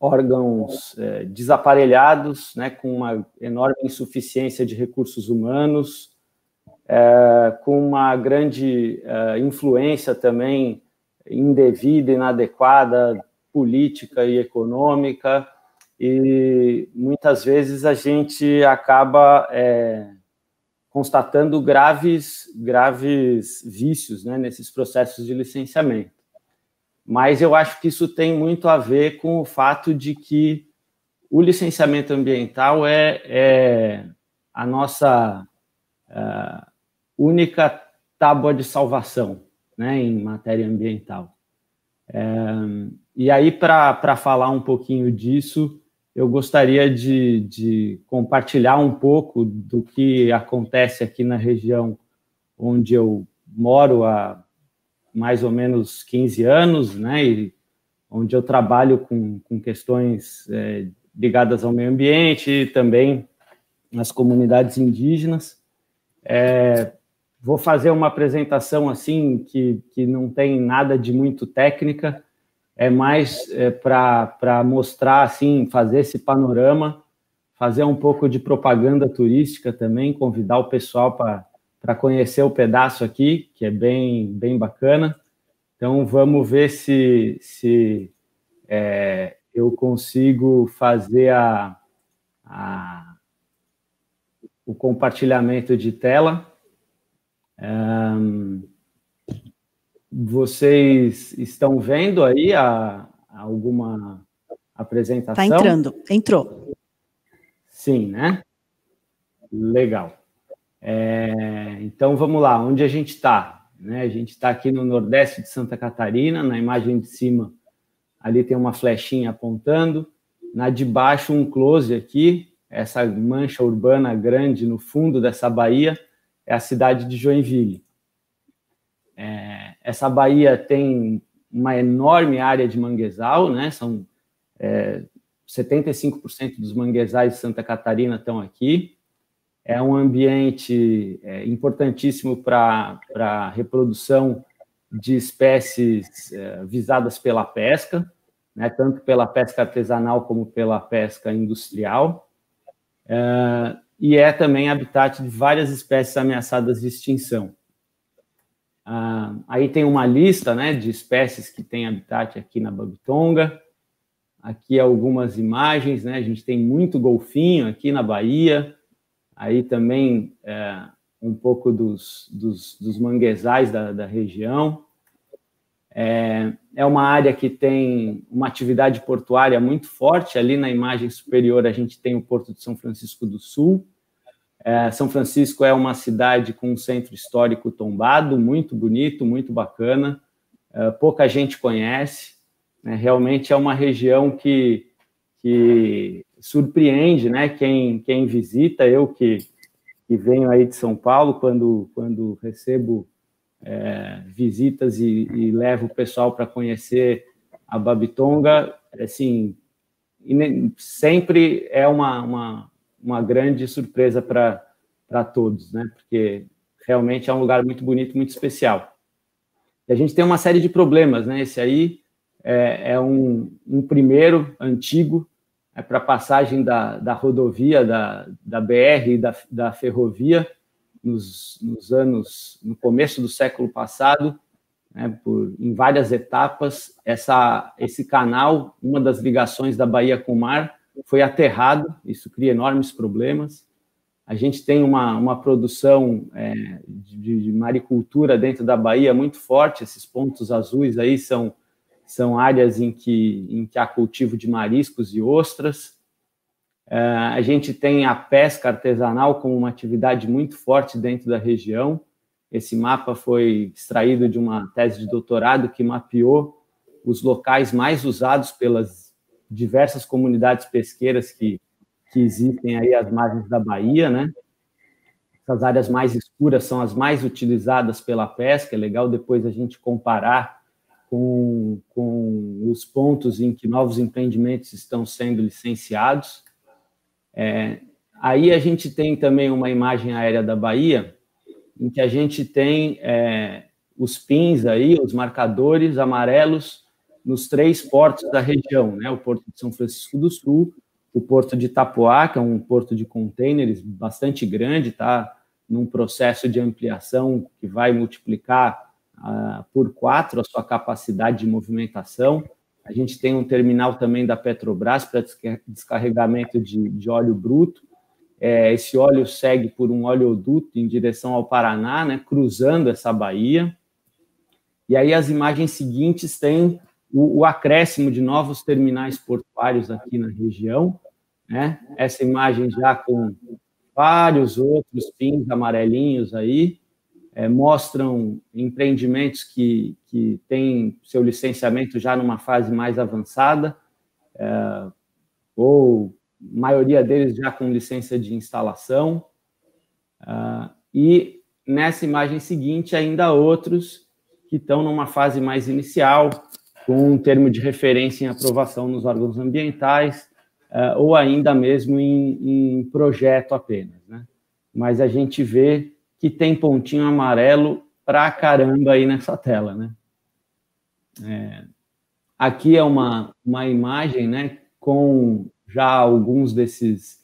órgãos desaparelhados, né, com uma enorme insuficiência de recursos humanos, com uma grande influência também indevida, inadequada, política e econômica, e muitas vezes a gente acaba constatando graves vícios, né, nesses processos de licenciamento. Mas eu acho que isso tem muito a ver com o fato de que o licenciamento ambiental é a nossa única tábua de salvação, né, em matéria ambiental. E aí, para falar um pouquinho disso, eu gostaria de compartilhar um pouco do que acontece aqui na região onde eu moro há mais ou menos 15 anos, né, e onde eu trabalho com questões ligadas ao meio ambiente e também nas comunidades indígenas. Vou fazer uma apresentação assim que não tem nada de muito técnica, é mais para mostrar, assim, fazer esse panorama, fazer um pouco de propaganda turística também, convidar o pessoal para conhecer o pedaço aqui, que é bem bacana. Então, vamos ver se eu consigo fazer o compartilhamento de tela. Vocês estão vendo aí alguma apresentação? Está entrando, entrou. Sim, né? Legal. Então, vamos lá, onde a gente está? Né? A gente está aqui no Nordeste de Santa Catarina, na imagem de cima, ali tem uma flechinha apontando, na de baixo um close aqui, essa mancha urbana grande no fundo dessa baía é a cidade de Joinville. Essa baía tem uma enorme área de manguezal, né? São 75% dos manguezais de Santa Catarina estão aqui. É um ambiente importantíssimo para a reprodução de espécies visadas pela pesca, né? Tanto pela pesca artesanal como pela pesca industrial. E é também habitat de várias espécies ameaçadas de extinção. Aí tem uma lista, né, de espécies que tem habitat aqui na Babitonga. Aqui algumas imagens, né, a gente tem muito golfinho aqui na Bahia. Aí também um pouco dos manguezais da região. É uma área que tem uma atividade portuária muito forte. Ali na imagem superior a gente tem o Porto de São Francisco do Sul. São Francisco é uma cidade com um centro histórico tombado, muito bonito, muito bacana. Pouca gente conhece. Né? Realmente é uma região que surpreende, né? Quem visita. Eu que venho aí de São Paulo, quando recebo visitas e levo o pessoal para conhecer a Babitonga, assim, sempre é uma grande surpresa para todos, né? Porque realmente é um lugar muito bonito, muito especial. E a gente tem uma série de problemas, né? Esse aí é um primeiro antigo, para a passagem da rodovia, da BR e da ferrovia, no começo do século passado, né, em várias etapas. Esse canal, uma das ligações da Bahia com o mar, foi aterrado, isso cria enormes problemas. A gente tem uma produção de maricultura dentro da Bahia muito forte. Esses pontos azuis aí são áreas em que há cultivo de mariscos e ostras. A gente tem a pesca artesanal como uma atividade muito forte dentro da região. Esse mapa foi extraído de uma tese de doutorado que mapeou os locais mais usados pelas diversas comunidades pesqueiras que existem aí às margens da Bahia, né? Essas áreas mais escuras são as mais utilizadas pela pesca. É legal depois a gente comparar com os pontos em que novos empreendimentos estão sendo licenciados. Aí a gente tem também uma imagem aérea da Bahia, em que a gente tem os pins aí, os marcadores amarelos, nos 3 portos da região, né? O Porto de São Francisco do Sul, o Porto de Itapoá, que é um porto de contêineres bastante grande, está num processo de ampliação que vai multiplicar por 4 a sua capacidade de movimentação. A gente tem um terminal também da Petrobras para descarregamento de óleo bruto. Esse óleo segue por um oleoduto em direção ao Paraná, né, cruzando essa baía. E aí as imagens seguintes têm o acréscimo de novos terminais portuários aqui na região, né? Essa imagem já com vários outros pins amarelinhos aí, mostram empreendimentos que têm seu licenciamento já numa fase mais avançada, ou a maioria deles já com licença de instalação. E nessa imagem seguinte, ainda há outros que estão numa fase mais inicial, com um termo de referência em aprovação nos órgãos ambientais, ou ainda mesmo em projeto apenas, né? Mas a gente vê que tem pontinho amarelo pra caramba aí nessa tela, né? Aqui é uma imagem, né, com já alguns desses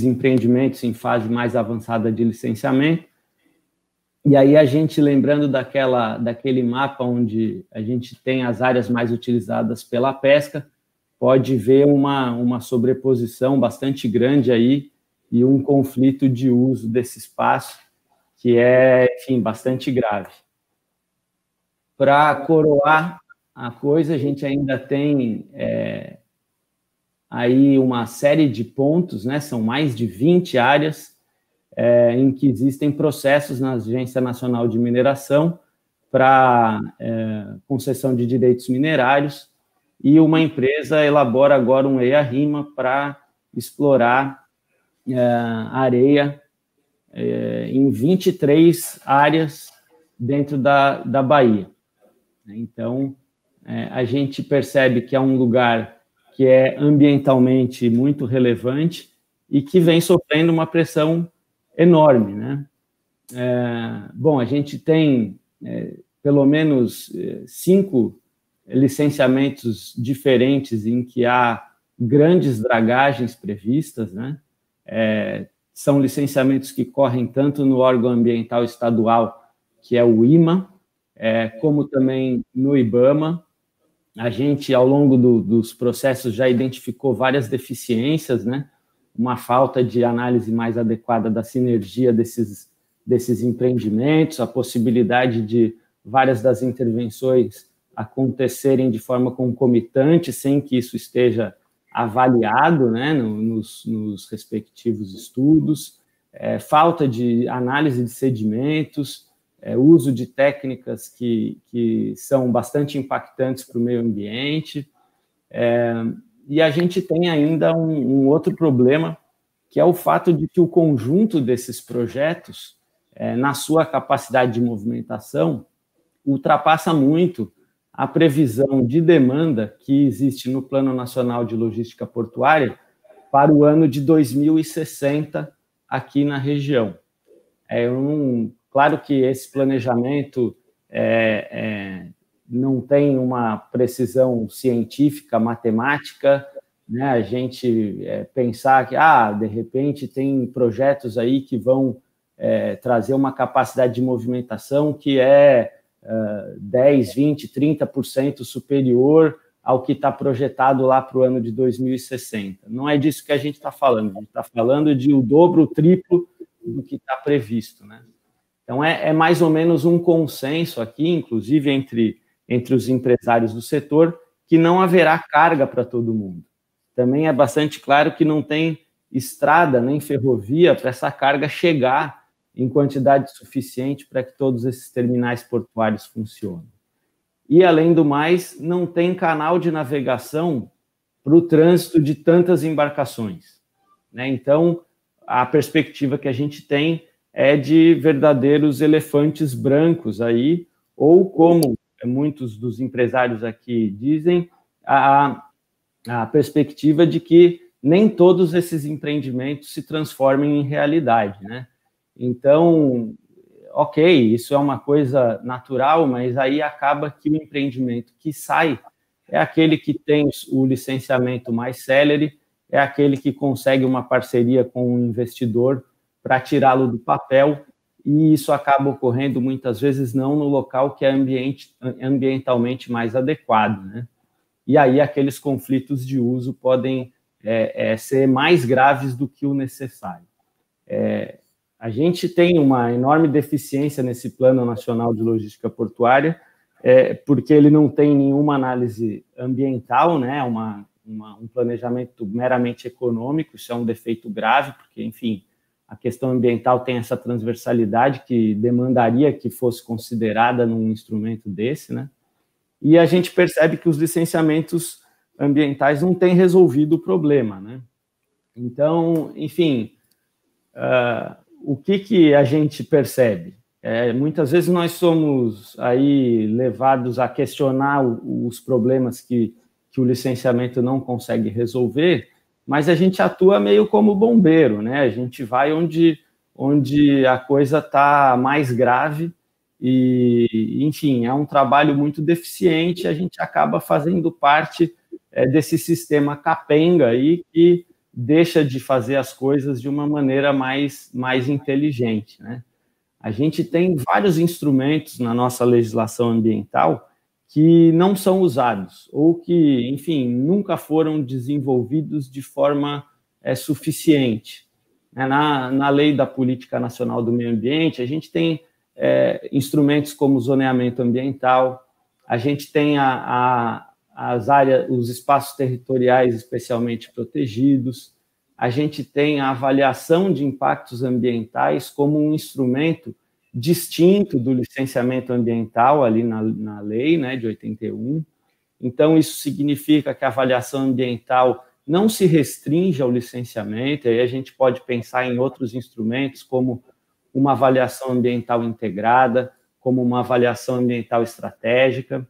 empreendimentos em fase mais avançada de licenciamento. E aí a gente, lembrando daquele mapa onde a gente tem as áreas mais utilizadas pela pesca, pode ver uma sobreposição bastante grande aí e um conflito de uso desse espaço que é, enfim, bastante grave. Para coroar a coisa, a gente ainda tem aí uma série de pontos, né? São mais de 20 áreas em que existem processos na Agência Nacional de Mineração para concessão de direitos minerários, e uma empresa elabora agora um EIA-RIMA para explorar areia em 23 áreas dentro da Bahia. Então, a gente percebe que é um lugar que é ambientalmente muito relevante e que vem sofrendo uma pressão enorme, né? Bom, a gente tem pelo menos 5 licenciamentos diferentes em que há grandes dragagens previstas, né? São licenciamentos que correm tanto no órgão ambiental estadual, que é o IMA, como também no IBAMA. A gente, ao longo dos processos, já identificou várias deficiências, né? Uma falta de análise mais adequada da sinergia desses empreendimentos, a possibilidade de várias das intervenções acontecerem de forma concomitante, sem que isso esteja avaliado, né, nos respectivos estudos, falta de análise de sedimentos, uso de técnicas que são bastante impactantes para o meio ambiente, e a gente tem ainda um outro problema, que é o fato de que o conjunto desses projetos, na sua capacidade de movimentação, ultrapassa muito a previsão de demanda que existe no Plano Nacional de Logística Portuária para o ano de 2060 aqui na região. Claro que esse planejamento não tem uma precisão científica, matemática, né? A gente pensar que, de repente, tem projetos aí que vão trazer uma capacidade de movimentação que é 10, 20, 30% superior ao que está projetado lá para o ano de 2060. Não é disso que a gente está falando. A gente está falando de o dobro, o triplo do que está previsto, né? Então, é mais ou menos um consenso aqui, inclusive entre os empresários do setor, que não haverá carga para todo mundo. Também é bastante claro que não tem estrada nem ferrovia para essa carga chegar em quantidade suficiente para que todos esses terminais portuários funcionem. E, além do mais, não tem canal de navegação para o trânsito de tantas embarcações, né? Então, a perspectiva que a gente tem é de verdadeiros elefantes brancos aí, ou, como muitos dos empresários aqui dizem, a perspectiva de que nem todos esses empreendimentos se transformem em realidade, né? Então, ok, isso é uma coisa natural, mas aí acaba que o empreendimento que sai é aquele que tem o licenciamento mais célere, é aquele que consegue uma parceria com um investidor para tirá-lo do papel, e isso acaba ocorrendo muitas vezes não no local que é ambientalmente mais adequado, né? E aí aqueles conflitos de uso podem ser mais graves do que o necessário. A gente tem uma enorme deficiência nesse Plano Nacional de Logística Portuária, porque ele não tem nenhuma análise ambiental, né? Um planejamento meramente econômico. Isso é um defeito grave, porque, enfim, a questão ambiental tem essa transversalidade que demandaria que fosse considerada num instrumento desse, né? E a gente percebe que os licenciamentos ambientais não têm resolvido o problema, né? Então, enfim, o que a gente percebe? Muitas vezes nós somos aí levados a questionar os problemas que o licenciamento não consegue resolver, mas a gente atua meio como bombeiro, né? A gente vai onde a coisa está mais grave e, enfim, é um trabalho muito deficiente, a gente acaba fazendo parte desse sistema capenga aí que deixa de fazer as coisas de uma maneira mais inteligente, né? A gente tem vários instrumentos na nossa legislação ambiental que não são usados, ou que, enfim, nunca foram desenvolvidos de forma suficiente. Na lei da Política Nacional do Meio Ambiente, a gente tem instrumentos como zoneamento ambiental, a gente tem as áreas, os espaços territoriais especialmente protegidos, a gente tem a avaliação de impactos ambientais como um instrumento distinto do licenciamento ambiental ali na lei, né, de 81. Então, isso significa que a avaliação ambiental não se restringe ao licenciamento, aí a gente pode pensar em outros instrumentos, como uma avaliação ambiental integrada, como uma avaliação ambiental estratégica.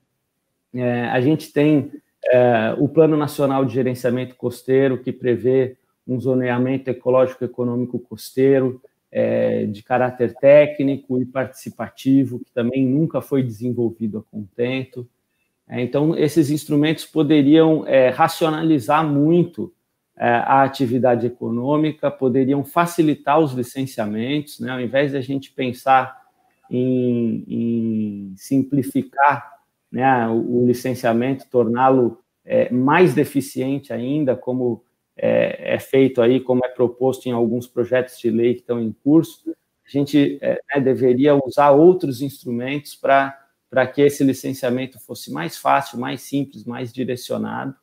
A gente tem o Plano Nacional de Gerenciamento Costeiro, que prevê um zoneamento ecológico econômico costeiro, de caráter técnico e participativo, que também nunca foi desenvolvido a contento. Então, esses instrumentos poderiam racionalizar muito a atividade econômica, poderiam facilitar os licenciamentos, né? Ao invés de a gente pensar em simplificar, né, o licenciamento, torná-lo mais deficiente ainda, como é feito aí, como é proposto em alguns projetos de lei que estão em curso, a gente deveria usar outros instrumentos para que esse licenciamento fosse mais fácil, mais simples, mais direcionado.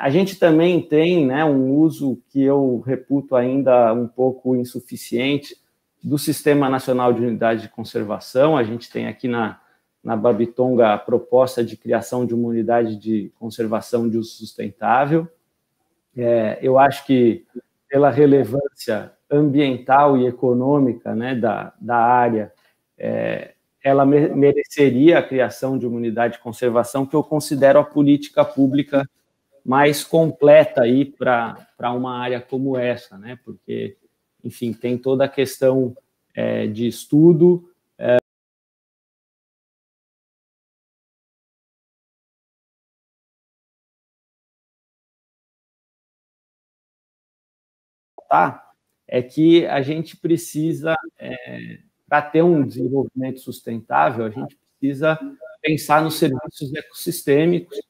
A gente também tem, né, um uso que eu reputo ainda um pouco insuficiente do Sistema Nacional de Unidade de Conservação. A gente tem aqui na Babitonga a proposta de criação de uma unidade de conservação de uso sustentável. Eu acho que, pela relevância ambiental e econômica, né, da área, ela mereceria a criação de uma unidade de conservação, que eu considero a política pública mais completa aí para uma área como essa, né? Porque, enfim, tem toda a questão de estudo, é que a gente precisa, para ter um desenvolvimento sustentável, a gente precisa pensar nos serviços ecossistêmicos,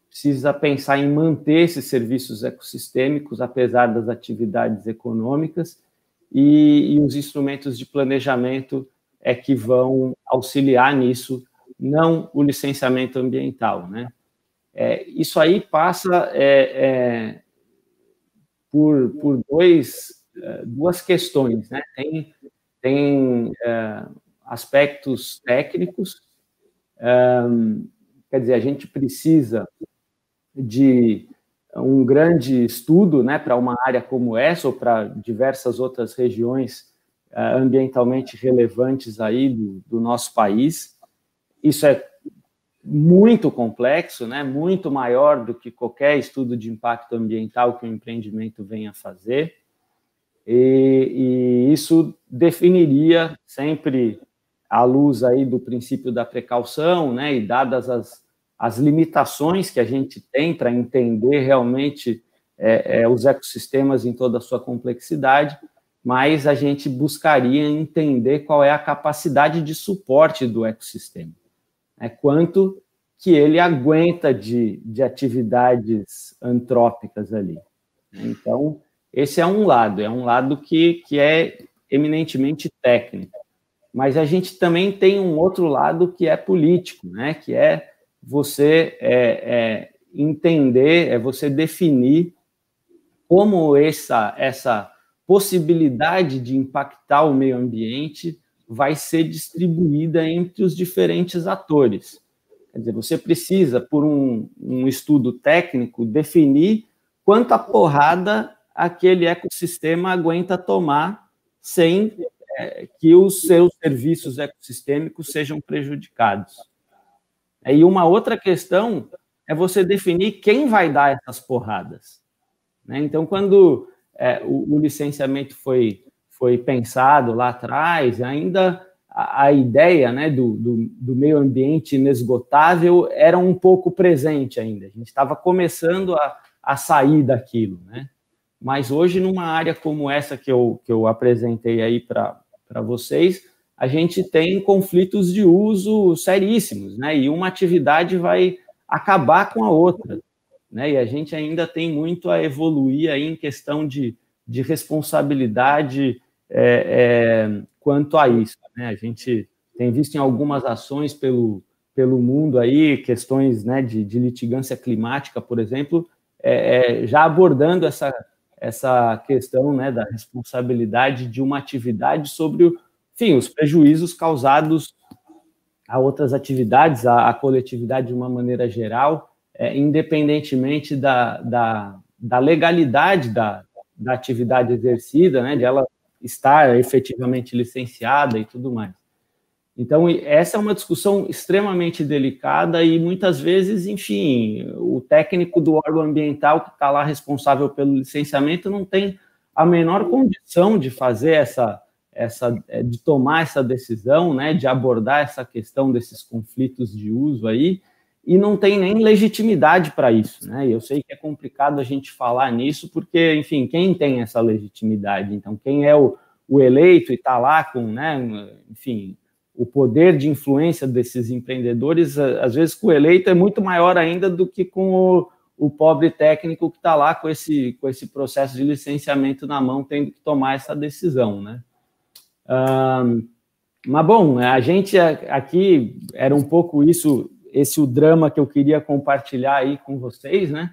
precisa pensar em manter esses serviços ecossistêmicos, apesar das atividades econômicas, e os instrumentos de planejamento que vão auxiliar nisso, não o licenciamento ambiental, né? Isso aí passa por duas questões, né? Tem aspectos técnicos, quer dizer, a gente precisa de um grande estudo, né, para uma área como essa ou para diversas outras regiões ambientalmente relevantes aí do nosso país. Isso é muito complexo, né, muito maior do que qualquer estudo de impacto ambiental que o empreendimento venha fazer, e isso definiria, sempre à luz aí do princípio da precaução, né, e dadas as limitações que a gente tem para entender realmente os ecossistemas em toda a sua complexidade, mas a gente buscaria entender qual é a capacidade de suporte do ecossistema, quanto que ele aguenta de atividades antrópicas ali. Então, esse é um lado que é eminentemente técnico, mas a gente também tem um outro lado que é político, né, que é você entender, você definir como essa possibilidade de impactar o meio ambiente vai ser distribuída entre os diferentes atores. Quer dizer, você precisa, por um estudo técnico, definir quanta porrada aquele ecossistema aguenta tomar sem que os seus serviços ecossistêmicos sejam prejudicados. E uma outra questão é você definir quem vai dar essas porradas, né? Então, quando o licenciamento foi pensado lá atrás, ainda a ideia, né, do meio ambiente inesgotável era um pouco presente ainda. A gente estava começando a sair daquilo, né? Mas hoje, numa área como essa que eu apresentei aí para para vocês, a gente tem conflitos de uso seríssimos, né? E uma atividade vai acabar com a outra, né? E a gente ainda tem muito a evoluir aí em questão de responsabilidade quanto a isso, né? A gente tem visto em algumas ações pelo mundo aí, questões, né, de litigância climática, por exemplo, já abordando essa questão, né, da responsabilidade de uma atividade sobre, enfim, os prejuízos causados a outras atividades, a coletividade de uma maneira geral, independentemente da legalidade da atividade exercida, né, de ela estar efetivamente licenciada e tudo mais. Então, essa é uma discussão extremamente delicada e, muitas vezes, enfim, o técnico do órgão ambiental que está lá responsável pelo licenciamento não tem a menor condição de fazer de tomar essa decisão, né, de abordar essa questão desses conflitos de uso aí, e não tem nem legitimidade para isso, né? E eu sei que é complicado a gente falar nisso, porque, enfim, quem tem essa legitimidade? Então, quem é o eleito e está lá com, né, enfim, o poder de influência desses empreendedores, às vezes com o eleito é muito maior ainda do que com o pobre técnico que está lá com esse processo de licenciamento na mão, tendo que tomar essa decisão, né? Mas, bom, a gente aqui era um pouco esse o drama que eu queria compartilhar aí com vocês, né?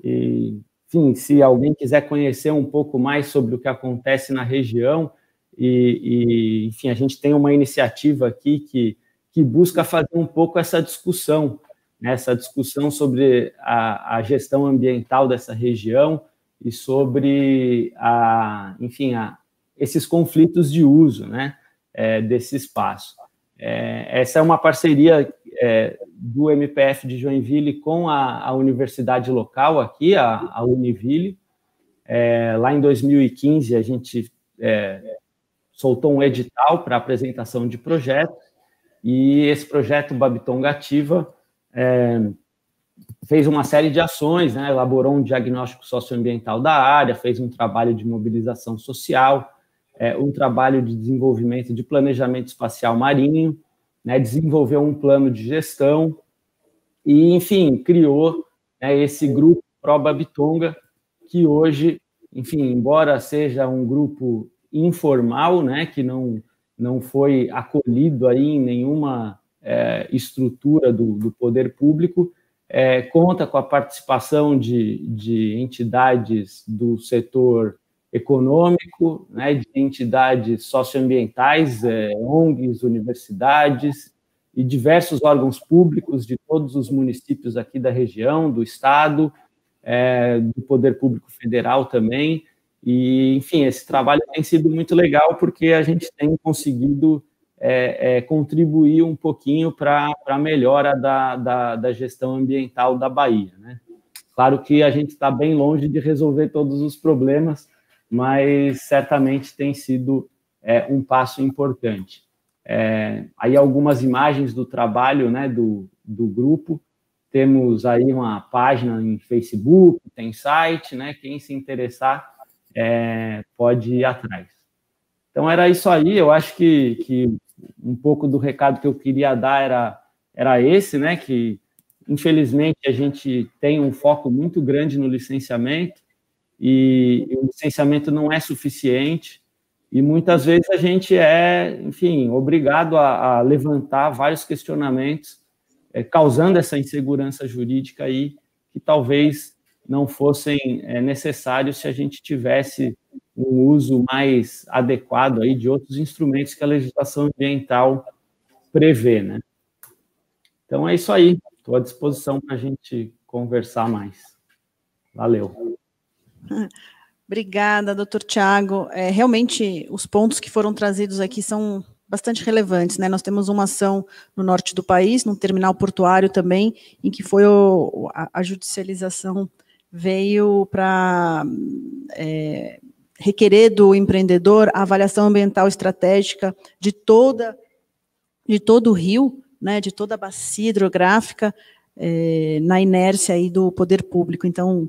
E, enfim, se alguém quiser conhecer um pouco mais sobre o que acontece na região, enfim, a gente tem uma iniciativa aqui que busca fazer um pouco essa discussão, né? Essa discussão sobre a gestão ambiental dessa região e sobre, enfim, esses conflitos de uso, né, desse espaço. Essa é uma parceria do MPF de Joinville com a universidade local aqui, a Univille. Lá em 2015, a gente soltou um edital para apresentação de projetos, e esse projeto Babitonga Ativa fez uma série de ações, né, elaborou um diagnóstico socioambiental da área, fez um trabalho de mobilização social, um trabalho de desenvolvimento de planejamento espacial marinho, né, desenvolveu um plano de gestão e, enfim, criou, né, esse grupo Pró-Babitonga, que hoje, enfim, embora seja um grupo informal, né, que não foi acolhido aí em nenhuma estrutura do poder público, conta com a participação de entidades do setor econômico, né, de entidades socioambientais, ONGs, universidades e diversos órgãos públicos de todos os municípios aqui da região, do estado, do poder público federal também. E, enfim, esse trabalho tem sido muito legal porque a gente tem conseguido contribuir um pouquinho para a melhora da gestão ambiental da Bahia, né? Claro que a gente está bem longe de resolver todos os problemas, mas certamente tem sido um passo importante. Aí algumas imagens do trabalho, né, do grupo. Temos aí uma página em Facebook, tem site, né? Quem se interessar pode ir atrás. Então, era isso aí. Eu acho que um pouco do recado que eu queria dar era esse, né? Que, infelizmente, a gente tem um foco muito grande no licenciamento, e o licenciamento não é suficiente, e muitas vezes a gente enfim, obrigado a levantar vários questionamentos, causando essa insegurança jurídica aí, que talvez não fossem necessários se a gente tivesse um uso mais adequado aí de outros instrumentos que a legislação ambiental prevê, né? Então, é isso aí. Estou à disposição para a gente conversar mais. Valeu. Obrigada, doutor Tiago. Realmente, os pontos que foram trazidos aqui são bastante relevantes, né? Nós temos uma ação no norte do país, num terminal portuário também, em que foi a judicialização veio para requerer do empreendedor a avaliação ambiental estratégica de todo o rio, né, de toda a bacia hidrográfica, na inércia aí do poder público. Então,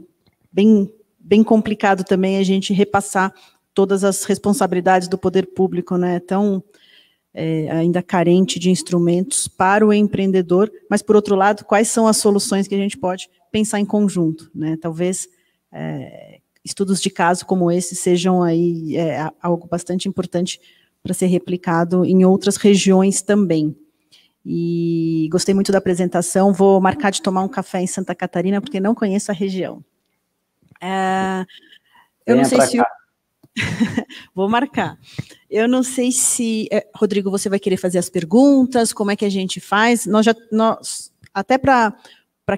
bem complicado também a gente repassar todas as responsabilidades do poder público, né, tão ainda carente de instrumentos para o empreendedor, mas, por outro lado, quais são as soluções que a gente pode pensar em conjunto, né? Talvez estudos de caso como esse sejam aí algo bastante importante para ser replicado em outras regiões também. E gostei muito da apresentação, vou marcar de tomar um café em Santa Catarina, porque não conheço a região. Eu não sei se... Vou marcar. Eu não sei se... Rodrigo, você vai querer fazer as perguntas? Como é que a gente faz? Até para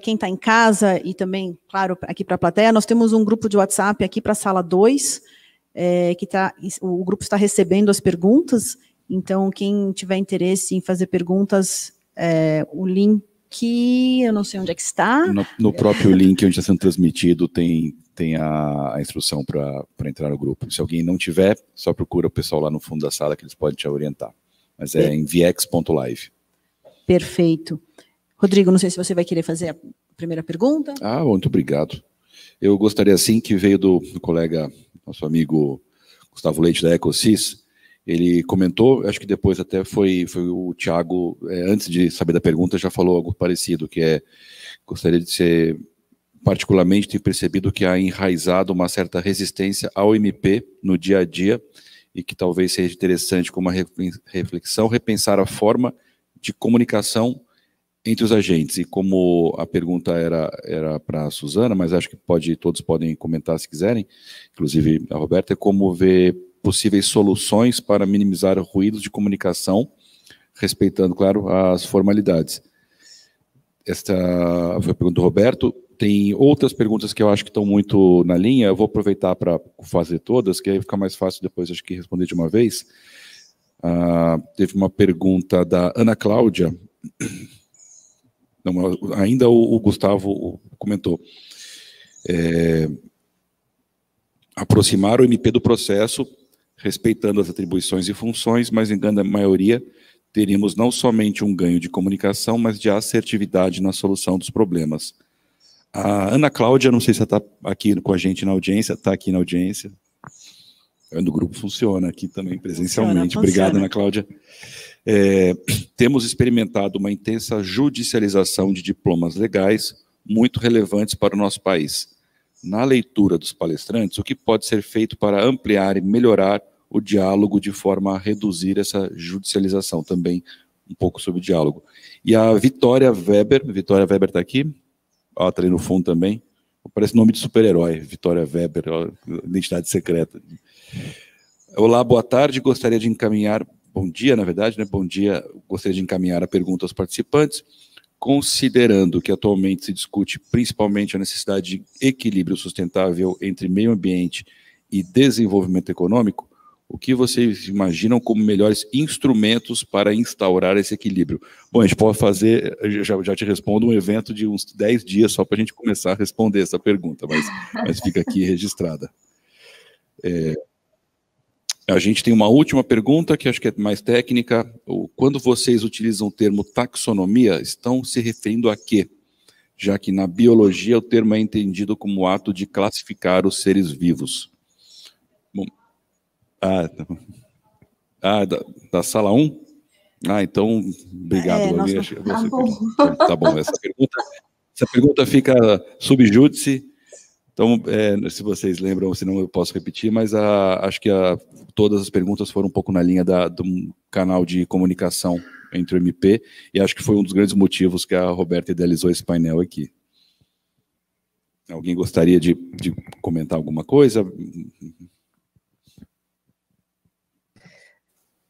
quem está em casa e também, claro, aqui para a plateia, nós temos um grupo de WhatsApp aqui para a sala 2, o grupo está recebendo as perguntas, então quem tiver interesse em fazer perguntas, o link, eu não sei onde é que está. No próprio link onde está sendo transmitido tem a instrução para entrar no grupo. Se alguém não tiver, só procura o pessoal lá no fundo da sala que eles podem te orientar. Mas é em viex.live. Perfeito. Rodrigo, não sei se você vai querer fazer a primeira pergunta. Muito obrigado. Eu gostaria, assim, que veio do colega, nosso amigo Gustavo Leite, da Ecosys. Ele comentou, acho que depois até foi o Thiago, antes de saber da pergunta, já falou algo parecido, que gostaria de ser... particularmente tenho percebido que há enraizado uma certa resistência ao MP no dia a dia e que talvez seja interessante, como uma reflexão, repensar a forma de comunicação entre os agentes. E como a pergunta era para a Suzana, mas acho que todos podem comentar se quiserem, inclusive a Roberta, como ver possíveis soluções para minimizar ruídos de comunicação, respeitando, claro, as formalidades. Esta foi a pergunta do Roberto. Tem outras perguntas que eu acho que estão muito na linha, eu vou aproveitar para fazer todas, que aí fica mais fácil depois, acho que responder de uma vez. Teve uma pergunta da Ana Cláudia, não, ainda o Gustavo comentou. Aproximar o MP do processo, respeitando as atribuições e funções, mas em grande maioria teríamos não somente um ganho de comunicação, mas de assertividade na solução dos problemas. A Ana Cláudia, não sei se ela está aqui com a gente na audiência, está aqui na audiência. O grupo funciona aqui também presencialmente. Funciona. Obrigado, Ana Cláudia. Temos experimentado uma intensa judicialização de diplomas legais muito relevantes para o nosso país. Na leitura dos palestrantes, o que pode ser feito para ampliar e melhorar o diálogo de forma a reduzir essa judicialização? Também um pouco sobre o diálogo. E a Vitória Weber está aqui? Está ali no fundo também. Parece nome de super-herói, Vitória Weber, identidade secreta. Olá, boa tarde, gostaria de encaminhar... Bom dia, na verdade, né? Bom dia, gostaria de encaminhar a pergunta aos participantes. Considerando que atualmente se discute principalmente a necessidade de equilíbrio sustentável entre meio ambiente e desenvolvimento econômico, o que vocês imaginam como melhores instrumentos para instaurar esse equilíbrio? Bom, a gente pode fazer, já te respondo, um evento de uns 10 dias só para a gente começar a responder essa pergunta, mas fica aqui registrada. A gente tem uma última pergunta, que acho que é mais técnica. Quando vocês utilizam o termo taxonomia, estão se referindo a quê? Já que na biologia o termo é entendido como o ato de classificar os seres vivos. Bom, da sala 1? Então, obrigado. Tá bom, essa pergunta fica sub júdice. Então, se vocês lembram, senão eu posso repetir, mas acho que todas as perguntas foram um pouco na linha do canal de comunicação entre o MP, e acho que foi um dos grandes motivos que a Roberta idealizou esse painel aqui. Alguém gostaria de comentar alguma coisa?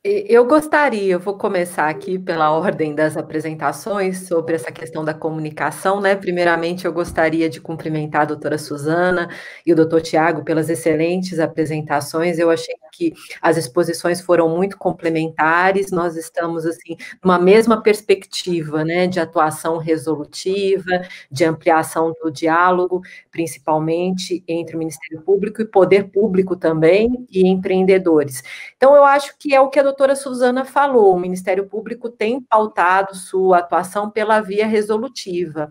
Eu vou começar aqui pela ordem das apresentações sobre essa questão da comunicação, né? Primeiramente, eu gostaria de cumprimentar a doutora Suzana e o doutor Tiago pelas excelentes apresentações. Eu achei que as exposições foram muito complementares, nós estamos, assim, numa mesma perspectiva, né, de atuação resolutiva, de ampliação do diálogo, principalmente entre o Ministério Público e Poder Público também, e empreendedores. Então, eu acho que é o que a doutora Suzana falou, o Ministério Público tem pautado sua atuação pela via resolutiva.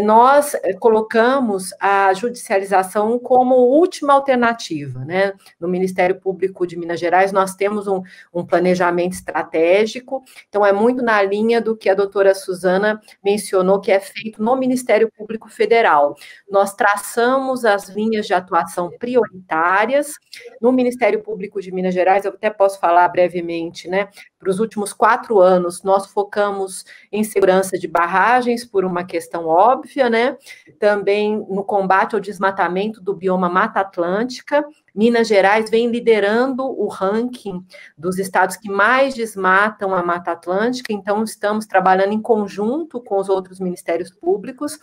nós colocamos a judicialização como última alternativa, né? No Ministério Público de Minas Gerais, nós temos um planejamento estratégico, então é muito na linha do que a doutora Suzana mencionou, que é feito no Ministério Público Federal. Nós traçamos as linhas de atuação prioritárias. No Ministério Público de Minas Gerais, eu até posso falar brevemente, né? Para os últimos 4 anos, nós focamos em segurança de barragens, por uma questão óbvia, né? Também no combate ao desmatamento do bioma Mata Atlântica. Minas Gerais vem liderando o ranking dos estados que mais desmatam a Mata Atlântica, então estamos trabalhando em conjunto com os outros ministérios públicos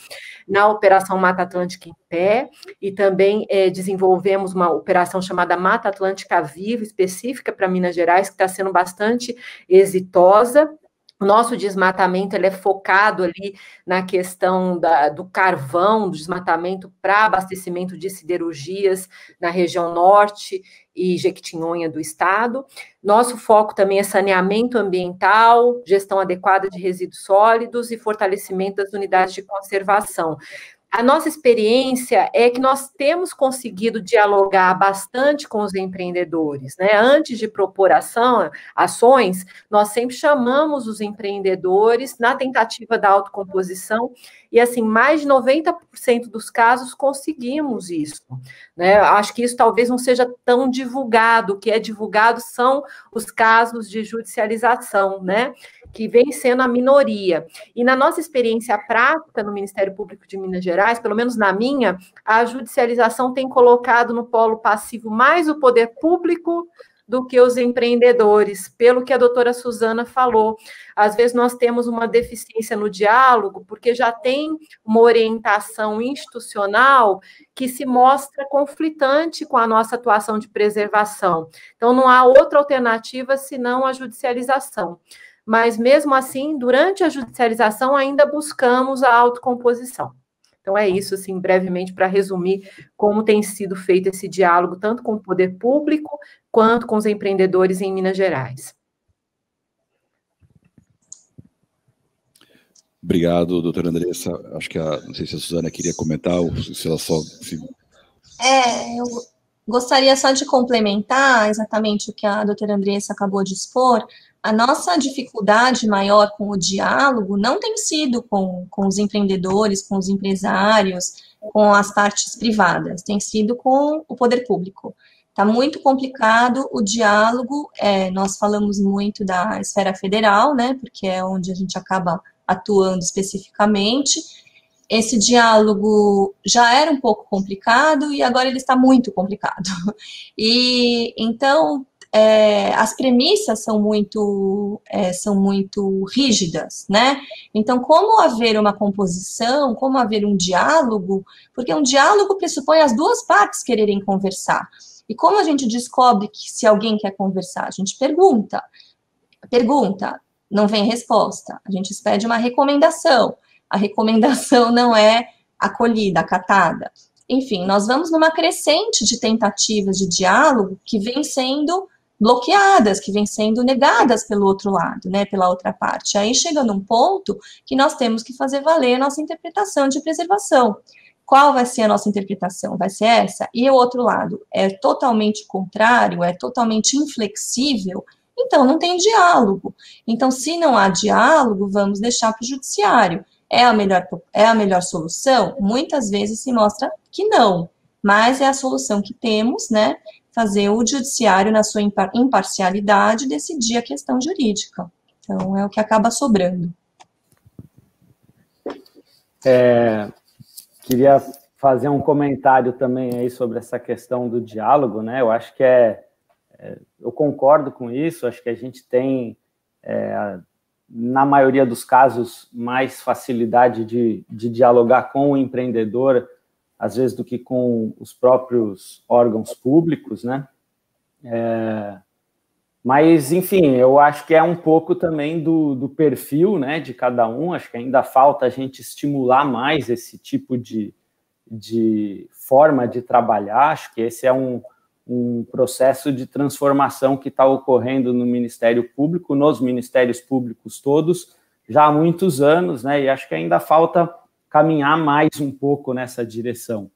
na Operação Mata Atlântica em Pé, e também desenvolvemos uma operação chamada Mata Atlântica Viva, específica para Minas Gerais, que está sendo bastante exitosa. O nosso desmatamento ele é focado ali na questão do carvão, do desmatamento para abastecimento de siderurgias na região norte e Jequitinhonha do estado. Nosso foco também é saneamento ambiental, gestão adequada de resíduos sólidos e fortalecimento das unidades de conservação. A nossa experiência é que nós temos conseguido dialogar bastante com os empreendedores, né? Antes de propor ações, nós sempre chamamos os empreendedores na tentativa da autocomposição e, assim, mais de 90% dos casos conseguimos isso, né? Acho que isso talvez não seja tão divulgado. O que é divulgado são os casos de judicialização, né? Que vem sendo a minoria. E na nossa experiência prática no Ministério Público de Minas Gerais, pelo menos na minha, a judicialização tem colocado no polo passivo mais o poder público do que os empreendedores, pelo que a doutora Suzana falou. Às vezes nós temos uma deficiência no diálogo, porque já tem uma orientação institucional que se mostra conflitante com a nossa atuação de preservação. Então, não há outra alternativa senão a judicialização. Mas, mesmo assim, durante a judicialização, ainda buscamos a autocomposição. Então, é isso, assim, brevemente, para resumir como tem sido feito esse diálogo, tanto com o poder público, quanto com os empreendedores em Minas Gerais. Obrigado, doutora Andressa. Acho que não sei se a Suzana queria comentar, ou se ela só... Eu gostaria só de complementar exatamente o que a doutora Andressa acabou de expor. A nossa dificuldade maior com o diálogo não tem sido com os empreendedores, com os empresários, com as partes privadas, tem sido com o poder público. Está muito complicado o diálogo, nós falamos muito da esfera federal, né, porque é onde a gente acaba atuando especificamente. Esse diálogo já era um pouco complicado e agora ele está muito complicado. E então as premissas são muito rígidas, né? Então, como haver uma composição, como haver um diálogo, porque um diálogo pressupõe as duas partes quererem conversar. E como a gente descobre que se alguém quer conversar? A gente pergunta, não vem resposta, a gente pede uma recomendação, a recomendação não é acolhida, acatada. Enfim, nós vamos numa crescente de tentativas de diálogo que vem sendo bloqueadas, que vêm sendo negadas pelo outro lado, né, pela outra parte. Aí chega num ponto que nós temos que fazer valer a nossa interpretação de preservação. Qual vai ser a nossa interpretação? Vai ser essa? E o outro lado é totalmente contrário, é totalmente inflexível, então não tem diálogo. Então, se não há diálogo, vamos deixar para o judiciário. É a melhor solução? Muitas vezes se mostra que não, mas é a solução que temos, né? Fazer o judiciário, na sua imparcialidade, decidir a questão jurídica. Então, é o que acaba sobrando. Queria fazer um comentário também aí sobre essa questão do diálogo, né? Eu acho que eu concordo com isso, acho que a gente tem, na maioria dos casos, mais facilidade de dialogar com o empreendedor, às vezes, do que com os próprios órgãos públicos, né? Mas, enfim, eu acho que é um pouco também do perfil, né, de cada um. Acho que ainda falta a gente estimular mais esse tipo de forma de trabalhar. Acho que esse é um processo de transformação que está ocorrendo no Ministério Público, nos ministérios públicos todos, já há muitos anos, né? E acho que ainda falta caminhar mais um pouco nessa direção.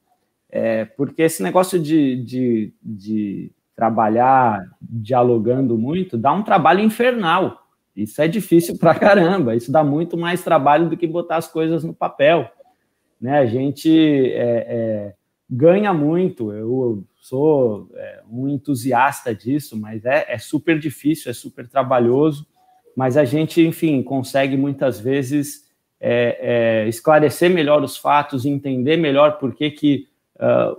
Porque esse negócio de trabalhar dialogando muito dá um trabalho infernal. Isso é difícil pra caramba, isso dá muito mais trabalho do que botar as coisas no papel, né? A gente ganha muito, eu sou um entusiasta disso, mas é super difícil, é super trabalhoso, mas a gente, enfim, consegue muitas vezes esclarecer melhor os fatos, entender melhor por que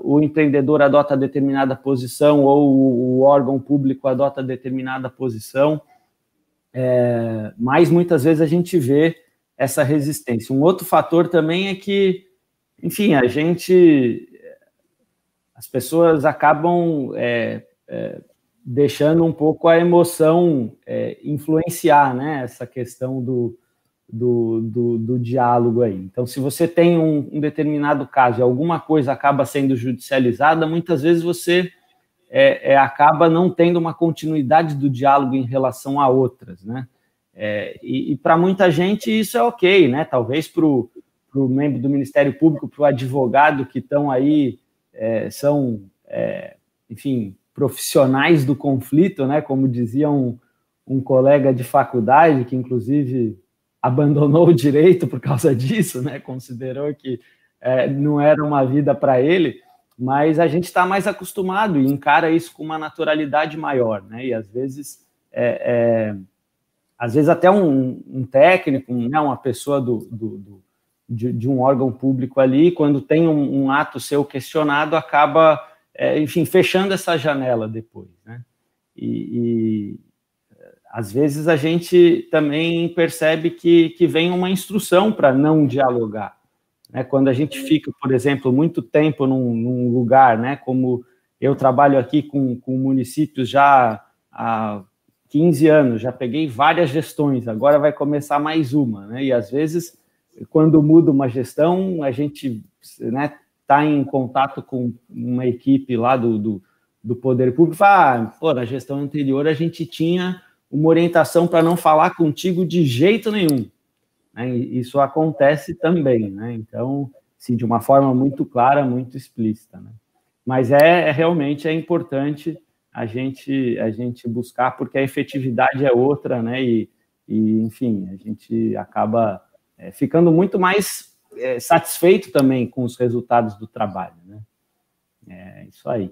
o empreendedor adota determinada posição ou o órgão público adota determinada posição, mas muitas vezes a gente vê essa resistência. Um outro fator também é que, enfim, as pessoas acabam deixando um pouco a emoção influenciar, né, essa questão do diálogo aí. Então, se você tem um determinado caso e alguma coisa acaba sendo judicializada, muitas vezes você acaba não tendo uma continuidade do diálogo em relação a outras, né? E para muita gente isso é ok, né? Talvez para o membro do Ministério Público, para o advogado que estão aí, são, enfim, profissionais do conflito, né? Como dizia um colega de faculdade, que inclusive abandonou o direito por causa disso, né? Considerou que não era uma vida para ele, mas a gente está mais acostumado e encara isso com uma naturalidade maior, né? E às vezes até um técnico, né, uma pessoa de um órgão público ali, quando tem um ato seu questionado, acaba, enfim, fechando essa janela depois, né? E às vezes a gente também percebe que vem uma instrução para não dialogar. Né? Quando a gente fica, por exemplo, muito tempo num lugar, né, como eu trabalho aqui com municípios já há 15 anos, já peguei várias gestões, agora vai começar mais uma, né? E às vezes, quando muda uma gestão, a gente, né, tá em contato com uma equipe lá do Poder Público e fala, na gestão anterior a gente tinha uma orientação para não falar contigo de jeito nenhum. Isso acontece também, né? Então, sim, de uma forma muito clara, muito explícita, né? Mas realmente é importante a gente buscar, porque a efetividade é outra, né? E enfim, a gente acaba ficando muito mais satisfeito também com os resultados do trabalho, né? É isso aí.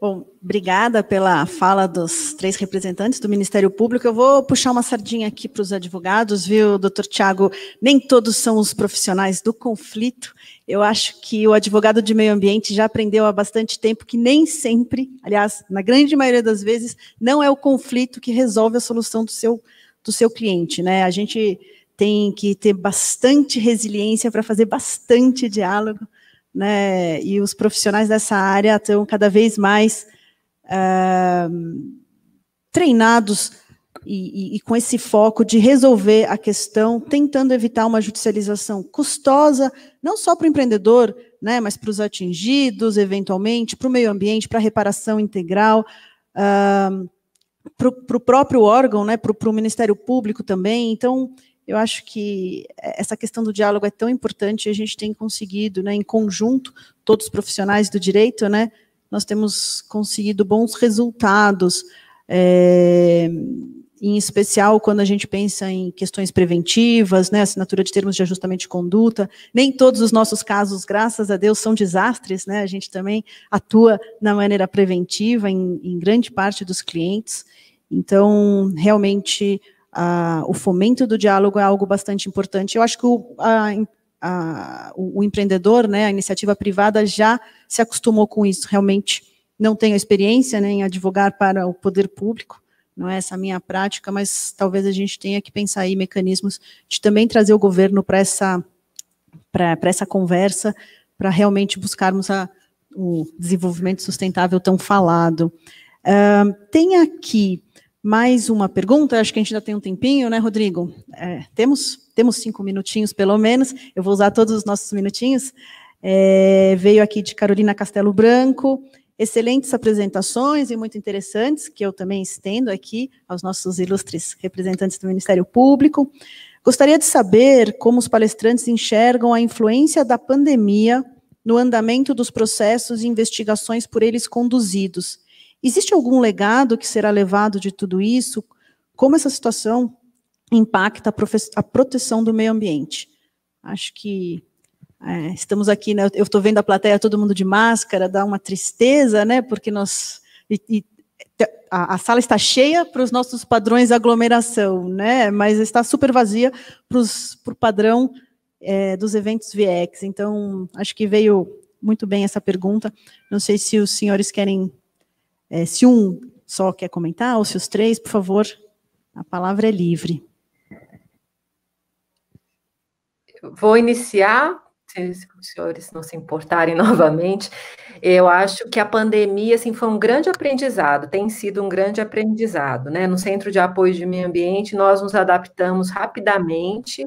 Bom, obrigada pela fala dos 3 representantes do Ministério Público. Eu vou puxar uma sardinha aqui para os advogados, viu, doutor Tiago? Nem todos são os profissionais do conflito. Eu acho que o advogado de meio ambiente já aprendeu há bastante tempo que nem sempre, aliás, na grande maioria das vezes, não é o conflito que resolve a solução do seu cliente, né? A gente tem que ter bastante resiliência para fazer bastante diálogo, né? E os profissionais dessa área estão cada vez mais treinados e com esse foco de resolver a questão, tentando evitar uma judicialização custosa, não só para o empreendedor, né, mas para os atingidos, eventualmente, para o meio ambiente, para a reparação integral, para o próprio órgão, né, para o Ministério Público também. Então, eu acho que essa questão do diálogo é tão importante e a gente tem conseguido, né, em conjunto, todos os profissionais do direito, né, nós temos conseguido bons resultados, em especial quando a gente pensa em questões preventivas, né, assinatura de termos de ajustamento de conduta. Nem todos os nossos casos, graças a Deus, são desastres, né, a gente também atua na maneira preventiva em grande parte dos clientes. Então, realmente, o fomento do diálogo é algo bastante importante. Eu acho que o empreendedor, né, a iniciativa privada já se acostumou com isso. Realmente não tenho experiência, né, em advogar para o poder público, não é essa a minha prática, mas talvez a gente tenha que pensar aí mecanismos de também trazer o governo para essa conversa, para realmente buscarmos o desenvolvimento sustentável tão falado. Tem aqui mais uma pergunta, acho que a gente ainda tem um tempinho, né, Rodrigo? Temos 5 minutinhos, pelo menos, eu vou usar todos os nossos minutinhos. Veio aqui de Carolina Castelo Branco, excelentes apresentações e muito interessantes, que eu também estendo aqui aos nossos ilustres representantes do Ministério Público. Gostaria de saber como os palestrantes enxergam a influência da pandemia no andamento dos processos e investigações por eles conduzidos. Existe algum legado que será levado de tudo isso? Como essa situação impacta a proteção do meio ambiente? Acho que estamos aqui, né, eu estou vendo a plateia, todo mundo de máscara, dá uma tristeza, né, porque a sala está cheia para os nossos padrões de aglomeração, né, mas está super vazia para o padrão dos eventos VX. Então, acho que veio muito bem essa pergunta. Não sei se os senhores querem, se um só quer comentar, ou se os três, por favor, a palavra é livre. Vou iniciar, se os senhores não se importarem novamente. Eu acho que a pandemia, assim, foi um grande aprendizado, tem sido um grande aprendizado, né? No Centro de Apoio de Meio Ambiente, nós nos adaptamos rapidamente,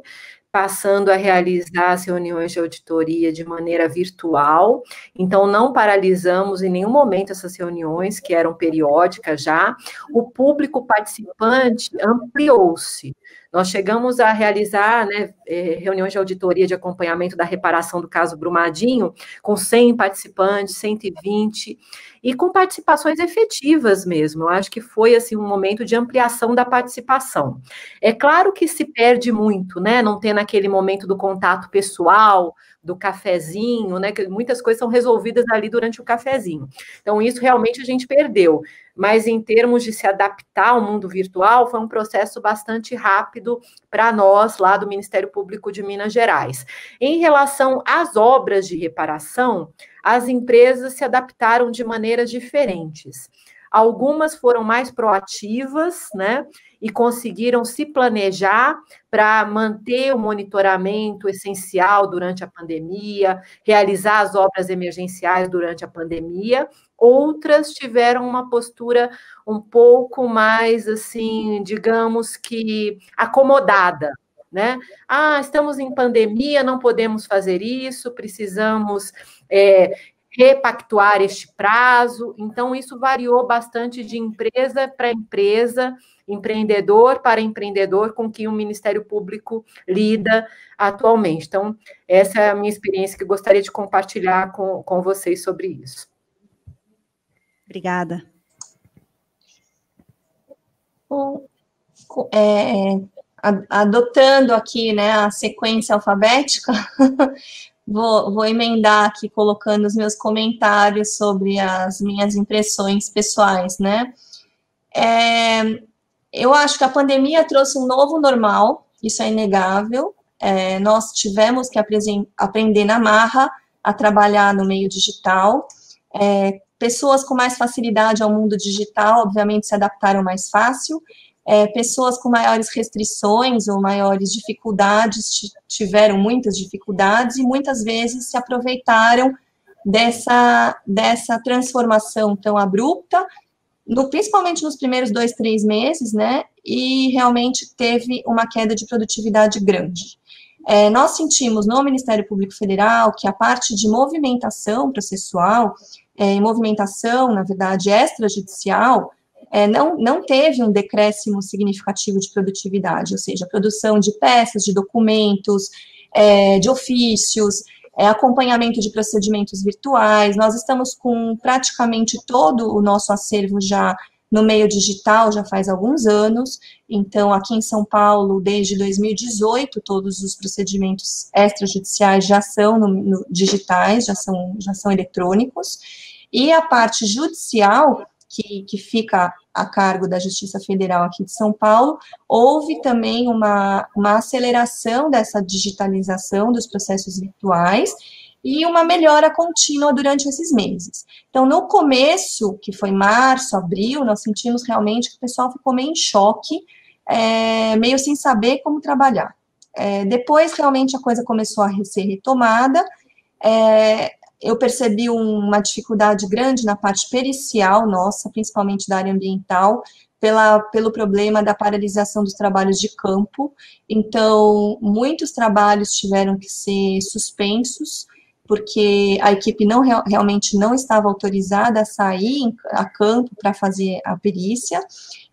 passando a realizar as reuniões de auditoria de maneira virtual. Então, não paralisamos em nenhum momento essas reuniões, que eram periódicas já. O público participante ampliou-se. Nós chegamos a realizar, né, reuniões de auditoria de acompanhamento da reparação do caso Brumadinho, com 100 participantes, 120, e com participações efetivas mesmo. Eu acho que foi assim, um momento de ampliação da participação. É claro que se perde muito, né, não ter naquele momento do contato pessoal, do cafezinho, né, que muitas coisas são resolvidas ali durante o cafezinho. Então, isso realmente a gente perdeu. Mas em termos de se adaptar ao mundo virtual, foi um processo bastante rápido para nós, lá do Ministério Público de Minas Gerais. Em relação às obras de reparação, as empresas se adaptaram de maneiras diferentes. Algumas foram mais proativas, né, e conseguiram se planejar para manter o monitoramento essencial durante a pandemia, realizar as obras emergenciais durante a pandemia. Outras tiveram uma postura um pouco mais, assim, digamos que acomodada, né? Estamos em pandemia, não podemos fazer isso, precisamos repactuar este prazo. Então, isso variou bastante de empresa para empresa, empreendedor para empreendedor, com que o Ministério Público lida atualmente. Então, essa é a minha experiência que eu gostaria de compartilhar com vocês sobre isso. Obrigada. Bom, adotando aqui, né, a sequência alfabética, vou emendar aqui, colocando os meus comentários sobre as minhas impressões pessoais, né. Eu acho que a pandemia trouxe um novo normal, isso é inegável. Nós tivemos que aprender na marra a trabalhar no meio digital. Pessoas com mais facilidade ao mundo digital, obviamente, se adaptaram mais fácil. Pessoas com maiores restrições ou maiores dificuldades tiveram muitas dificuldades e muitas vezes se aproveitaram dessa transformação tão abrupta, principalmente nos primeiros 2, 3 meses, né, e realmente teve uma queda de produtividade grande. Nós sentimos no Ministério Público Federal que a parte de movimentação processual, movimentação, na verdade, extrajudicial, não teve um decréscimo significativo de produtividade, ou seja, a produção de peças, de documentos, de ofícios, acompanhamento de procedimentos virtuais. Nós estamos com praticamente todo o nosso acervo já no meio digital, já faz alguns anos. Então, aqui em São Paulo, desde 2018, todos os procedimentos extrajudiciais já são digitais, já são eletrônicos. E a parte judicial, que fica a cargo da Justiça Federal aqui de São Paulo, houve também uma aceleração dessa digitalização dos processos virtuais e uma melhora contínua durante esses meses. Então, no começo, que foi março, abril, nós sentimos realmente que o pessoal ficou meio em choque, meio sem saber como trabalhar. Depois, realmente, a coisa começou a ser retomada. Eu percebi uma dificuldade grande na parte pericial nossa, principalmente da área ambiental, pelo problema da paralisação dos trabalhos de campo. Então, muitos trabalhos tiveram que ser suspensos porque a equipe realmente não estava autorizada a sair a campo para fazer a perícia,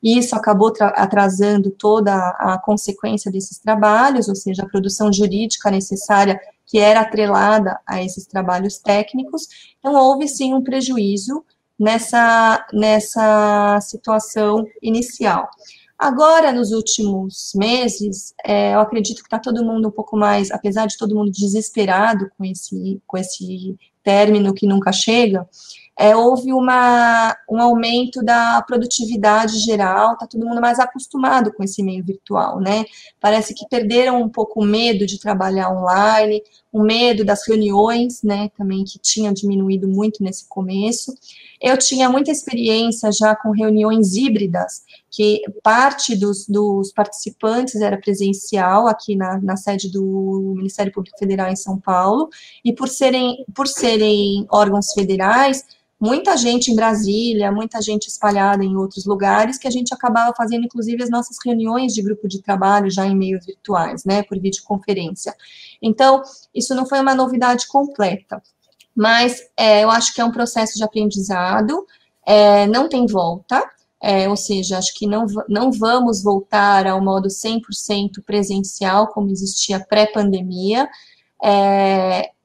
e isso acabou atrasando toda a consequência desses trabalhos, ou seja, a produção jurídica necessária que era atrelada a esses trabalhos técnicos. Então, houve sim um prejuízo nessa situação inicial. Agora, nos últimos meses, eu acredito que está todo mundo um pouco mais, apesar de todo mundo desesperado com esse término que nunca chega, houve um aumento da produtividade geral, está todo mundo mais acostumado com esse meio virtual, né? Parece que perderam um pouco o medo de trabalhar online, o medo das reuniões, né, também que tinha diminuído muito nesse começo. Eu tinha muita experiência já com reuniões híbridas, que parte dos participantes era presencial aqui na sede do Ministério Público Federal em São Paulo, e por serem órgãos federais, muita gente em Brasília, muita gente espalhada em outros lugares, que a gente acabava fazendo, inclusive, as nossas reuniões de grupo de trabalho já em meios virtuais, né, por videoconferência. Então, isso não foi uma novidade completa, mas eu acho que é um processo de aprendizado, não tem volta, ou seja, acho que não vamos voltar ao modo 100% presencial, como existia pré-pandemia.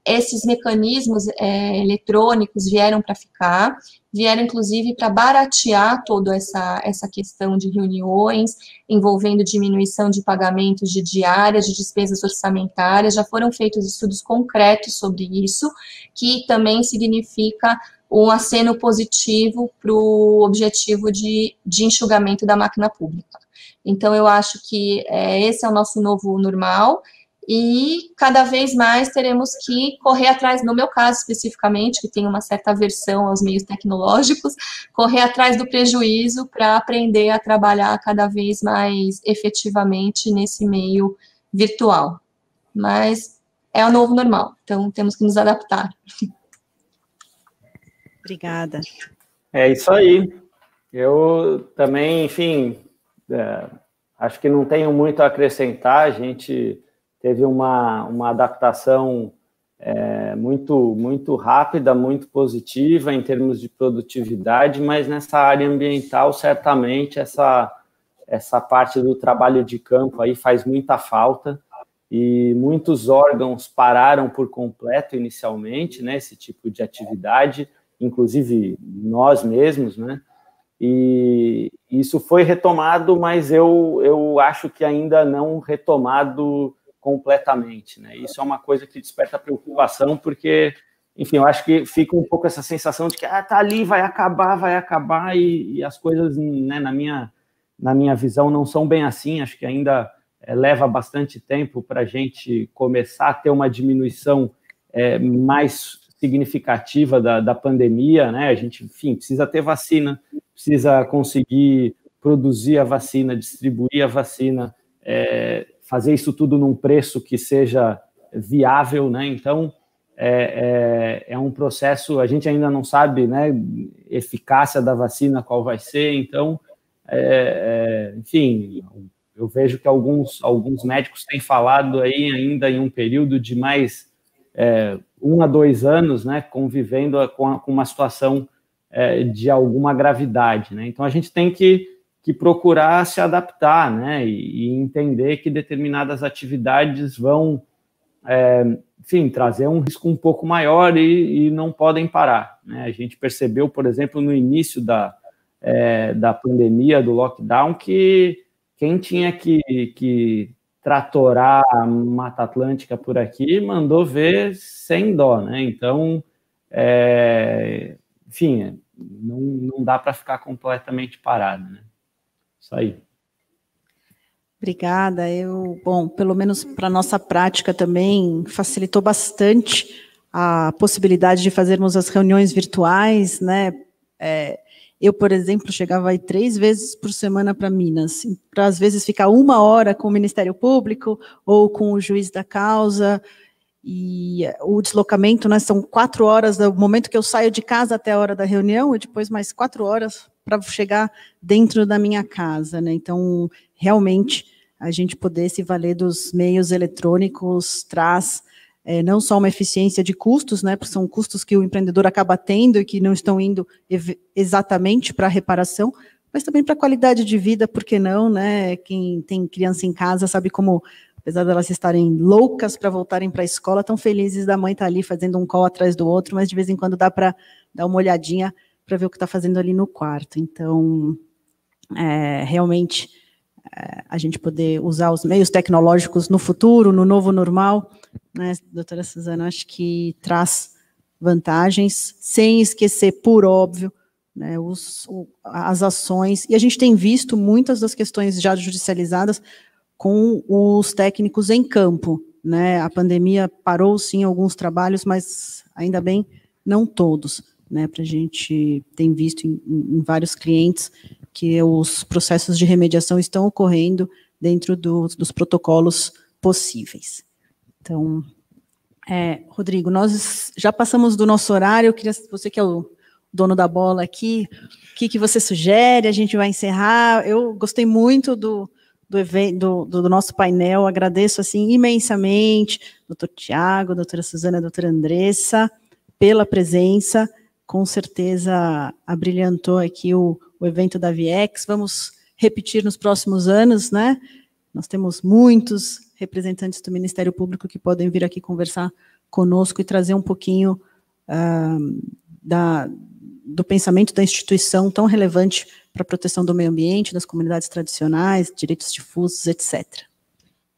Esses mecanismos eletrônicos vieram para ficar, vieram inclusive para baratear toda essa questão de reuniões, envolvendo diminuição de pagamentos de diárias, de despesas orçamentárias. Já foram feitos estudos concretos sobre isso, que também significa um aceno positivo para o objetivo de enxugamento da máquina pública. Então, eu acho que esse é o nosso novo normal, e cada vez mais teremos que correr atrás, no meu caso especificamente, que tem uma certa aversão aos meios tecnológicos, correr atrás do prejuízo para aprender a trabalhar cada vez mais efetivamente nesse meio virtual. Mas é o novo normal, então temos que nos adaptar. Obrigada. É isso aí. Eu também, enfim, acho que não tenho muito a acrescentar. A gente teve uma adaptação muito rápida, muito positiva em termos de produtividade, mas nessa área ambiental, certamente, essa parte do trabalho de campo aí faz muita falta, e muitos órgãos pararam por completo inicialmente, né, esse tipo de atividade, inclusive nós mesmos, né, e isso foi retomado, mas eu acho que ainda não retomado completamente, né? Isso é uma coisa que desperta preocupação, porque, enfim, eu acho que fica um pouco essa sensação de que tá ali, vai acabar, e as coisas, né, na minha visão, não são bem assim. Acho que ainda leva bastante tempo para a gente começar a ter uma diminuição mais significativa da pandemia, né? A gente, enfim, precisa ter vacina, precisa conseguir produzir a vacina, distribuir a vacina, fazer isso tudo num preço que seja viável, né? Então, é um processo, a gente ainda não sabe, né, eficácia da vacina, qual vai ser. Então, enfim, eu vejo que alguns médicos têm falado aí ainda em um período de mais 1 a 2 anos, né, convivendo com uma situação de alguma gravidade, né? Então, a gente tem que procurar se adaptar, né, e entender que determinadas atividades vão, enfim, trazer um risco um pouco maior e não podem parar, né? A gente percebeu, por exemplo, no início da pandemia, do lockdown, que quem tinha que tratorar a Mata Atlântica por aqui mandou ver sem dó, né? Então, enfim, não dá para ficar completamente parado, né? Isso aí. Obrigada. Bom, pelo menos para a nossa prática também facilitou bastante a possibilidade de fazermos as reuniões virtuais, né? Eu, por exemplo, chegava aí 3 vezes por semana para Minas, para às vezes ficar 1 hora com o Ministério Público ou com o juiz da causa, e o deslocamento, né, são 4 horas do momento que eu saio de casa até a hora da reunião, e depois mais 4 horas para chegar dentro da minha casa, né? Então, realmente, a gente poder se valer dos meios eletrônicos traz não só uma eficiência de custos, né, porque são custos que o empreendedor acaba tendo e que não estão indo exatamente para a reparação, mas também para a qualidade de vida, por que não, né? Quem tem criança em casa sabe como, apesar de elas estarem loucas para voltarem para a escola, tão felizes da mãe estar ali fazendo um call atrás do outro, mas de vez em quando dá para dar uma olhadinha para ver o que está fazendo ali no quarto. Então, realmente, a gente poder usar os meios tecnológicos no futuro, no novo normal, né, doutora Suzana, acho que traz vantagens, sem esquecer, por óbvio, né, as ações, e a gente tem visto muitas das questões já judicializadas com os técnicos em campo, né, a pandemia parou, sim, alguns trabalhos, mas, ainda bem, não todos, né, a gente tem visto em vários clientes que os processos de remediação estão ocorrendo dentro dos protocolos possíveis. Então, Rodrigo, nós já passamos do nosso horário, eu queria, você que é o dono da bola aqui, o que você sugere? A gente vai encerrar. Eu gostei muito do nosso painel, agradeço assim imensamente, doutor Tiago, doutora Suzana, doutora Andressa, pela presença, com certeza abrilhantou aqui o evento da VIEX, vamos repetir nos próximos anos, né? Nós temos muitos representantes do Ministério Público que podem vir aqui conversar conosco e trazer um pouquinho do pensamento da instituição tão relevante para a proteção do meio ambiente, das comunidades tradicionais, direitos difusos, etc.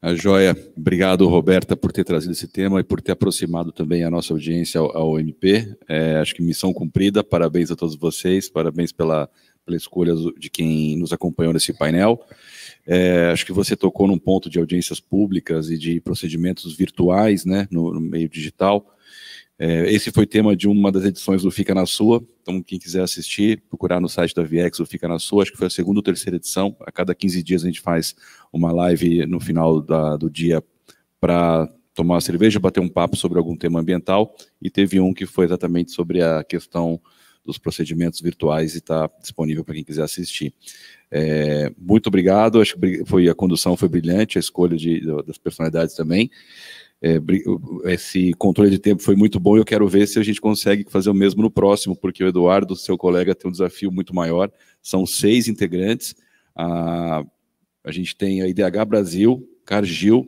A joia. Obrigado, Roberta, por ter trazido esse tema e por ter aproximado também a nossa audiência ao MP. Acho que missão cumprida, parabéns a todos vocês, parabéns pela escolha de quem nos acompanhou nesse painel. Acho que você tocou num ponto de audiências públicas e de procedimentos virtuais, né, no meio digital. Esse foi tema de uma das edições do Fica na Sua, então quem quiser assistir, procurar no site da VIEX, o Fica na Sua, acho que foi a segunda ou terceira edição, a cada 15 dias a gente faz uma live no final do dia para tomar uma cerveja, bater um papo sobre algum tema ambiental, e teve um que foi exatamente sobre a questão dos procedimentos virtuais e está disponível para quem quiser assistir. Muito obrigado, acho que a condução foi brilhante, a escolha das personalidades também. Esse controle de tempo foi muito bom e eu quero ver se a gente consegue fazer o mesmo no próximo, porque o Eduardo, seu colega, tem um desafio muito maior, são 6 integrantes, a gente tem a IDH Brasil, Cargill,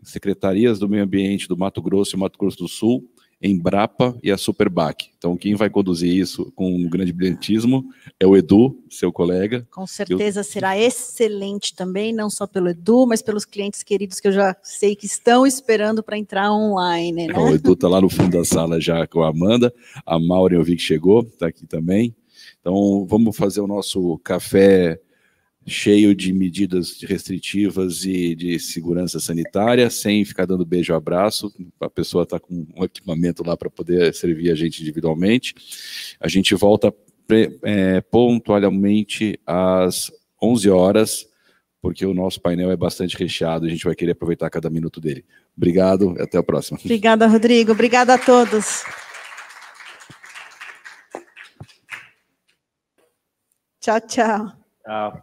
Secretarias do Meio Ambiente do Mato Grosso e Mato Grosso do Sul, Embrapa e a Superbac. Então, quem vai conduzir isso com um grande brilhantismo é o Edu, seu colega. Com certeza será excelente também, não só pelo Edu, mas pelos clientes queridos que eu já sei que estão esperando para entrar online, né? O Edu está lá no fundo da sala já com a Amanda, a Maureen eu vi que chegou, está aqui também. Então, vamos fazer o nosso café cheio de medidas restritivas e de segurança sanitária, sem ficar dando beijo e abraço. A pessoa está com um equipamento lá para poder servir a gente individualmente. A gente volta pontualmente às 11 horas, porque o nosso painel é bastante recheado e a gente vai querer aproveitar cada minuto dele. Obrigado, até a próxima. Obrigada, Rodrigo. Obrigada a todos. Tchau, tchau. Tchau.